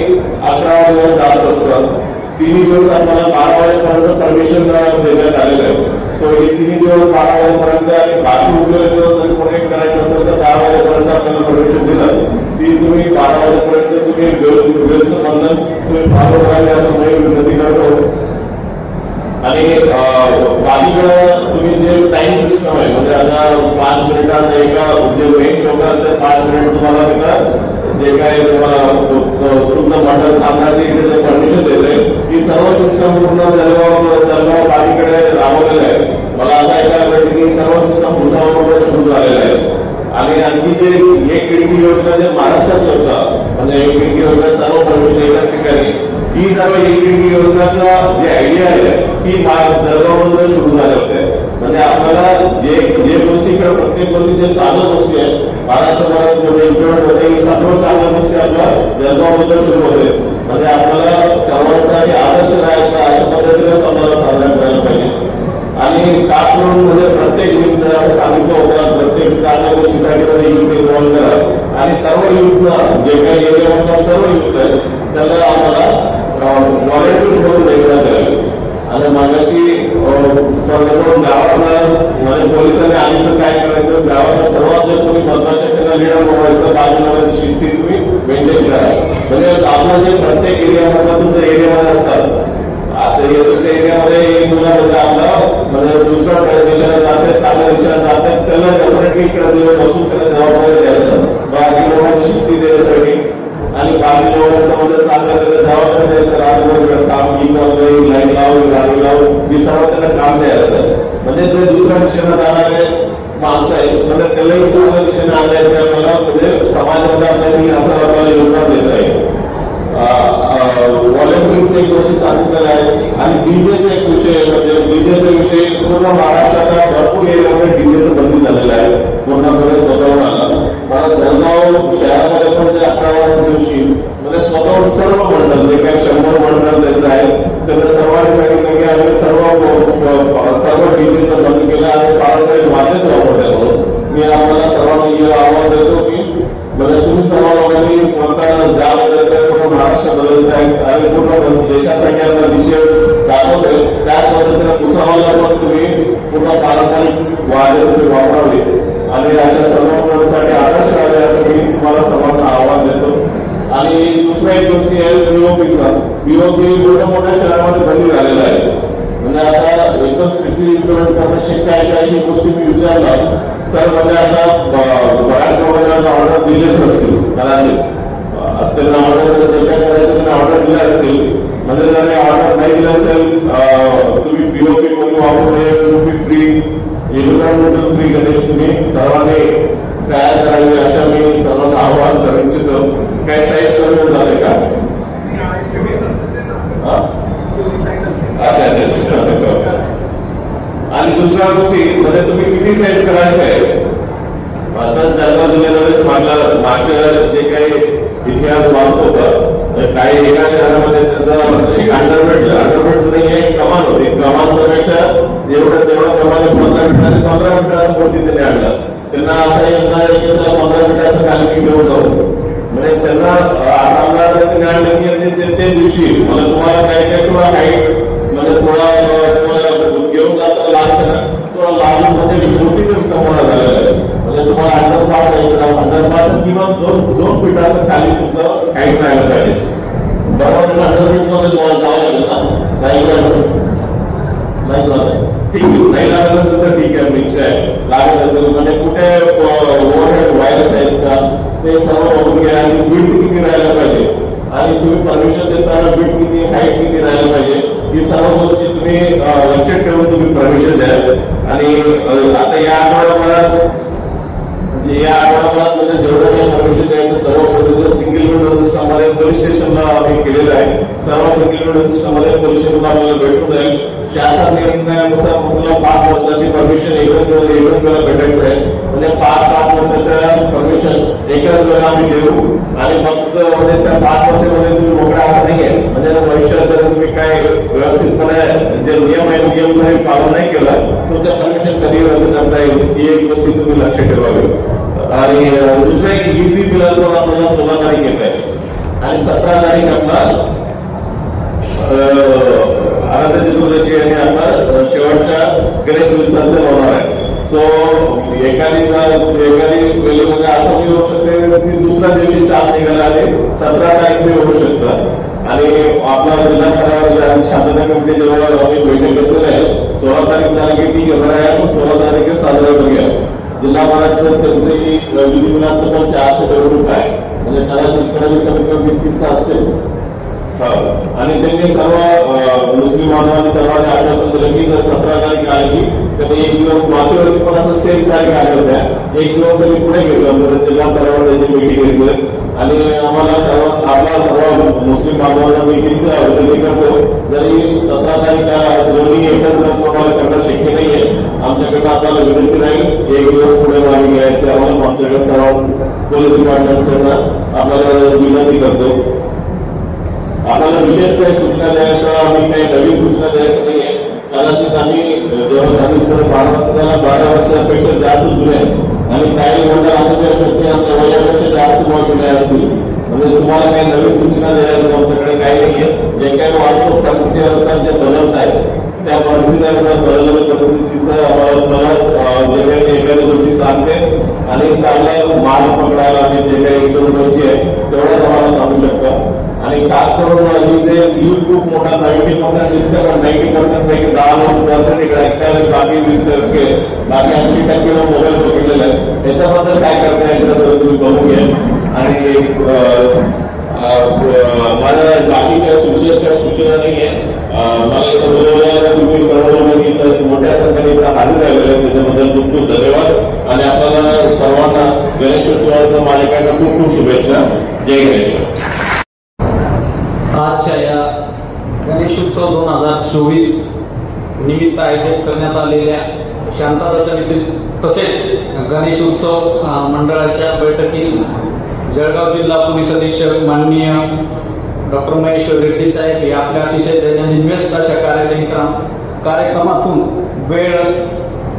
11वा दिवस जास्त असतात. 3 दिवस आपल्याला 12 वाजेपर्यंत परमिशन देण्यात आलेलं आहे. तो हे 3 दिवस 12 वाजेपर्यंत आणि बाकी उरलेले दिवस जर कोणी करायचं असेल तर 10 वाजेपर्यंत आपल्याला परमिशन दिलं ती तुम्ही 12 वाजेपर्यंत तुम्ही वेळचं बंधन तुम्ही फॉलो करायला असं मी विनंती करतो. आणि बाकीकडं तुम्ही जे टाइम सिस्टम आहे म्हणजे आता 5 मिनिटात एका जे मेन शोक असते 5 मिनिट तुम्हाला तिथं जे काही तुम्हाला तुमचं मंडळ थांबण्याची इकडे जे परमिशन देते ही सर्व सिस्टम पूर्ण जळगाव बाकीकडे राबवलेलं आहे. मला असं ऐकायला मिळेल की सर्व सिस्टम भुसावळमध्ये सुरू झालेलं आहे. आणि आणखी जे एक खिडकी योजना जे महाराष्ट्रात होता म्हणजे एक खिडकी योजना सर्व परमिशन एकाच ठिकाणी ही सर्व एक खिडकी योजनाचा जे आयडिया आहे ती जळगावमध्ये सुरू झाले होते. म्हणजे आपल्याला जे गोष्टीकडे प्रत्येक गोष्टी जे चांगल्या गोष्टी आहेत महाराष्ट्रात इम्प्लिमेंट होते सर्व चांगल्या गोष्टी आपल्या जळगावमध्ये सुरू होते. म्हणजे आपल्याला सर्वांसाठी आदर्श राहायचा अशा पद्धतीनेच आपल्याला साजरा करायला पाहिजे. आणि खास करून म्हणजे प्रत्येक गोष्ट सांगितलं होतं प्रत्येक चांगल्या गोष्टीसाठी मध्ये युथ इन्व्हॉल्व करा आणि सर्व युथ जे काही एरियामधला सर्व युथ आहेत त्याला आम्हाला व्हॉलेंटिअर्स म्हणून देण्यात आले. आणि मागाशी गावातला म्हणजे पोलिसांनी आधीच काय करायचं गावातला सर्वात जर कोणी महत्वाचे त्यांना लीडर बनवायचं बाजूला शिस्ती तुम्ही मेंटेन करा. म्हणजे आपला जे प्रत्येक एरियामधला तुमच्या एरियामध्ये असतात आता त्या एरियामध्ये एक मुला म्हणजे आपला म्हणजे दुसऱ्या दिशेला जाते चांगल्या दिशेला जाते त्याला डेफिनेटली इकडे बसून त्याला जबाबदारी द्यायचं बाकी लोकांची शिस्ती देण्यासाठी आणि बाकी लोकांचं म्हणजे चांगलं त्याला जबाबदारी द्यायचं रात्रभर काम लाईन लावून गाडी लावून ही सर्व त्याला काम द्यायचं. म्हणजे ते दुसऱ्या दिशेला जाणारे माणसं आहेत म्हणजे त्यालाही चांगल्या दिशेने आणण्याचे आपल्याला म्हणजे समाजामध्ये आपल्याला असं आपल्याला योगदान देत आहे. व्हॉलेंटिअर्स एक गोष्टी सांगितलेला आहे आणि डीजेचा एक विषय म्हणजे डीजेचा विषय पूर्ण महाराष्ट्रात भरपूर एरियामध्ये डीजेचं बंदी झालेलं आहे पूर्णपणे स्वतःहून आला. मला जळगाव शहरामध्ये पण जे 11व्या दिवशी म्हणजे स्वतःहून सर्व मंडळ जे काही 100 मंडळ त्याचं आहे त्याला सर्वांनी सांगितलं की आम्ही सर्व डीजेचं बंद केलं आणि पारंपरिक वाद्यच वापरतोय म्हणून मी आम्हाला सर्वांनी आवाहन देतो की म्हणजे तुम्ही सर्व लोकांनी कोणता ज्यामध्ये पूर्ण महाराष्ट्र बदलत आहेत आणि पूर्ण देशासाठी आपला विषय दाखवतोय त्याच पद्धतीने भुसावळला पण तुम्ही पूर्ण पारंपरिक वाद्य तुम्ही वापरावे आणि अशा सर्व मुलांसाठी आदर्श आहे असं मी तुम्हाला सर्वांना आव्हान देतो. आणि दुसऱ्या एक गोष्टी आहे पीओपीचा पीओपी मोठ्या शहरामध्ये बंदी झालेला आहे. म्हणजे आता एकदम स्ट्रिक्टली इम्प्लिमेंट करणं शक्य आहे का ही गोष्टी मी विचारला सर म्हणजे आता बऱ्याच लोकांना ऑर्डर दिलेच असतील कदाचित त्यांना ऑर्डर त्यांना ऑर्डर दिल्या असतील म्हणजे जर ऑर्डर नाही दिलं असेल तुम्ही पीओपी म्हणून वापरून तुम्ही फ्री एज्युकेशन फ्री गणेश तुम्ही सर्वांनी तयार करावी अशा मी सर्वांना आवाहन करू इच्छितो. काय साईज करून झाले का आणि दुसऱ्या गोष्टी म्हणजे तुम्ही किती साईज करायचं आहे आता जळगाव जिल्ह्यामध्ये मागच्या जे काही इतिहास वाचतो होता, काही एका शहरामध्ये त्याचा एक अंडरब्रिज नाही एक कमान होती. कमानपेक्षा जेवढं कमाने 15 मिनिटांनी 15 मिनिटाचा मूर्ती त्यांनी आणला. त्यांना असा योजना आहे की त्याला 15 मिनिटाचं कालमी घेऊन जाऊ, म्हणजे त्यांना त्यांनी आणलं की ते दिवशी मला तुम्हाला काय थोडा हाईट म्हणजे थोडा घेऊन जाता लागतं, थोडा लांब म्हणजे मूर्तीच कमवला झालेला आहे. म्हणजे तुम्हाला अंडरपास किंवा 2 फीटाचं खाली तुमचं हाईट राहायला पाहिजे. बरोबर अंडरब्रिज मध्ये तुम्हाला जावं लागेल ना, ठीक आहे, नाही लागत असेल तर ठीक आहे, निश्चय लागत असेल म्हणजे कुठे ओव्हरहेड वायर्स आहेत का ते सर्व बघून घ्या. आणि बीट किती राहायला पाहिजे आणि तुम्ही परमिशन देताना बीट किती हाईट किती राहायला पाहिजे ही सर्व गोष्टी तुम्ही लक्षात ठेवून तुम्ही परमिशन द्या. आणि आता या आठवड्याभरात म्हणजे जेवढं काही परमिशन द्यायचं सर्व पद्धतीनं सिंगल विंडो सिस्टममध्ये पोलीस स्टेशनला आम्ही केलेलं आहे. सर्व सिंगल विंडो सिस्टममध्ये पोलीस स्टेशनला आपल्याला भेटून जाईल. शासन निर्णयानुसार तुम्हाला 5 वर्षाची परमिशन एकच वेळेला भेटायचं आहे. म्हणजे 5 वर्षाच्या परमिशन एकाच वेळेला आम्ही देऊ. आणि फक्त म्हणजे त्या 5 वर्षामध्ये तुम्ही मोकळा असं नाही आहे, म्हणजे भविष्यात जर तुम्ही काय व्यवस्थितपणे जे नियम आहे नियम जरी फॉलो नाही केला तुमच्या परमिशन कधी रद्द करता येईल ही एक गोष्ट तुम्ही लक्ष ठेवावी. आणि दुसरं एक ईपी बिलाचं आपल्याला 16 तारीख येत आहे आणि 17 तारीख आपला आराध्य चतुर्दशी आणि आपला शेवटच्या गणेश उत्सवाचे होणार आहे. सो एखादी वेळेमध्ये असं मी होऊ शकते की दुसऱ्या दिवशी 4 निघाला आणि 17 तारीख मी होऊ शकतं. आणि आपला जिल्हा स्तरावर शांतता कमिटी जेव्हा आम्ही बैठक घेतलेली आहे 16 तारीख झाली की ठीक आहे, बरं आहे, आपण 16 तारीख साजरा करूया. जिल्हाभरात त्यांचे विधिमंडळाचं पण 400 करोड रुपये आहे, म्हणजे कदाचित कमी कमी 20-30 असते. आणि त्यांनी सर्व मुस्लिम बांधवांनी सर्वांनी आश्वासन दिलं की जर 17 तारीख आली की त्यांनी एक दिवस मागच्या वर्षी पण असं सेम तारीख आल्या होत्या, एक दिवस त्यांनी पुढे घेतलं जिल्हा स्तरावर त्यांची मीटिंग घेतली. आणि आम्हाला आपला सर्व मुस्लिम बांधवांना मी विनंती करतो, जरी 17 तारीख दोन्ही एकच आम्हाला करणं शक्य नाहीये, आमच्याकडे आपल्याला विनंती राहील एक दिवस पुढे मागे घ्यायचे आम्हाला आमच्याकडे सर्व पोलीस डिपार्टमेंटकडनं आपल्याला विनंती करतो. आपल्याला विशेष काही सूचना द्यायचं आम्ही काही नवीन सूचना द्यायचं नाहीये. कदाचित आम्ही जेव्हा सर्व्हिसकडे 12 वर्षापेक्षा जास्त जुने आणि काही मंडळ असं असू शकते आमच्या वयापेक्षा जास्त जुने असतील, म्हणजे तुम्हाला काही नवीन सूचना द्यायला आमच्याकडे काही नाहीये. जे काही वास्तव परिस्थितीनुसार जे बदलत आहेत त्या परिस्थितीनुसार बदललेल्या परिस्थितीचं आम्हाला जे काही एखाद्या गोष्टी सांगते आणि चांगला माल पकडायला जे काही 1-2 गोष्टी आहेत तेवढ्याच आम्हाला सांगू शकता. आणि खास करून इथे यूज खूप मोठा 90% दिसतं, पण 90% पैकी 10% इकडे ऐकायला बाकी 20% बाकी 80% मोबाईल बघितलेला आहे. याच्याबद्दल काय करता येईल तुम्ही बघून घ्या. आणि माझ्या बाकी काय सूचना नाही आहे. मला इथं बोलवल्यानंतर तुम्ही सर्व मोठ्या संख्येने इथं हजर राहिलेले आहे, त्याच्याबद्दल खूप खूप धन्यवाद. आणि आपल्याला सर्वांना गणेशोत्सवाच्या माझ्याकडनं खूप खूप शुभेच्छा. जय गणेश. आजच्या या गणेशोत्सव 2024 निमित्त आयोजित करण्यात आलेल्या शांतता समिती तसेच गणेशोत्सव मंडळाच्या बैठकीस जळगाव जिल्हा पोलीस अधीक्षक माननीय डॉक्टर महेश्वर रेड्डी साहेब हे आपल्या अतिशय दैनंदिन व्यस्त अशा कार्यक्रमातून वेळ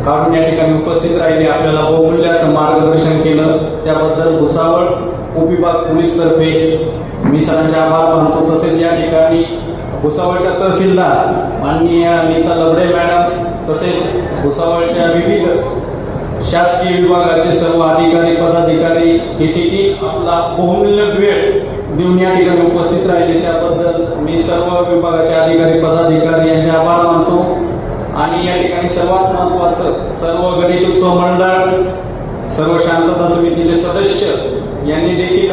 काढून या ठिकाणी उपस्थित राहिले, आपल्याला बहुमूल्य असं मार्गदर्शन केलं. त्याबद्दल भुसावळ उपविभाग पोलीस तर्फे मी सरांचे आभार मानतो. तसेच या ठिकाणी भुसावळच्या तहसीलदार माननीय नीता लबडे मॅडम तसेच भुसावळच्या विविध शासकीय विभागाचे सर्व अधिकारी पदाधिकारी टीटी आपला बहुमूल्य वेळ देऊन या ठिकाणी उपस्थित राहिले, त्याबद्दल मी सर्व विभागाचे अधिकारी पदाधिकारी यांचे आभार मानतो. आणि या ठिकाणी सर्वात महत्वाचं सर्व गणेशोत्सव मंडळ सर्व शांतता समितीचे सदस्य यांनी देखील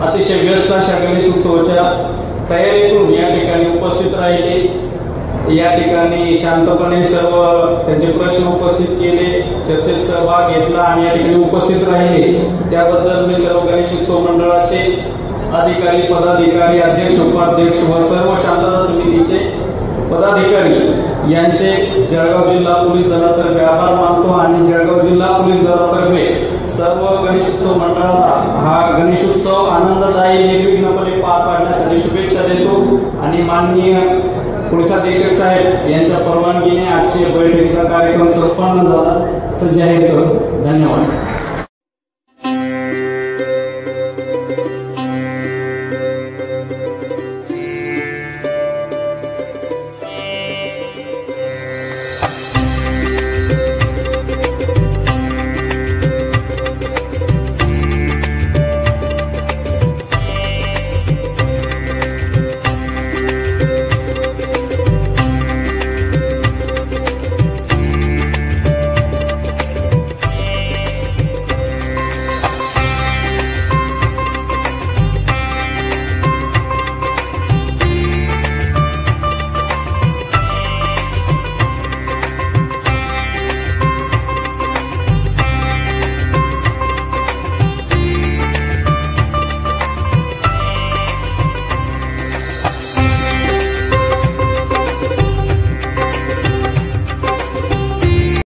अतिशय व्यस्त अशा गणेशोत्सवाच्या तयारीतून या ठिकाणी उपस्थित राहिले. या ठिकाणी शांतपणे सर्व त्यांचे प्रश्न उपस्थित केले, चर्चेत सहभाग घेतला आणि या ठिकाणी उपस्थित राहिले. त्याबद्दल मी सर्व गणेशोत्सव मंडळाचे अधिकारी पदाधिकारी अध्यक्ष उपाध्यक्ष व सर्व शांतता समितीचे पदाधिकारी यांचे जळगाव जिल्हा पोलीस दलातर्फे आभार मानतो. आणि जळगाव जिल्हा पोलीस दलातर्फे सर्व माननीय पोलीस अधीक्षक साहेब यांच्या परवानगीने आजच्या बैठकीचा कार्यक्रम संपन्न झाला असं जाहीर करतो. धन्यवाद.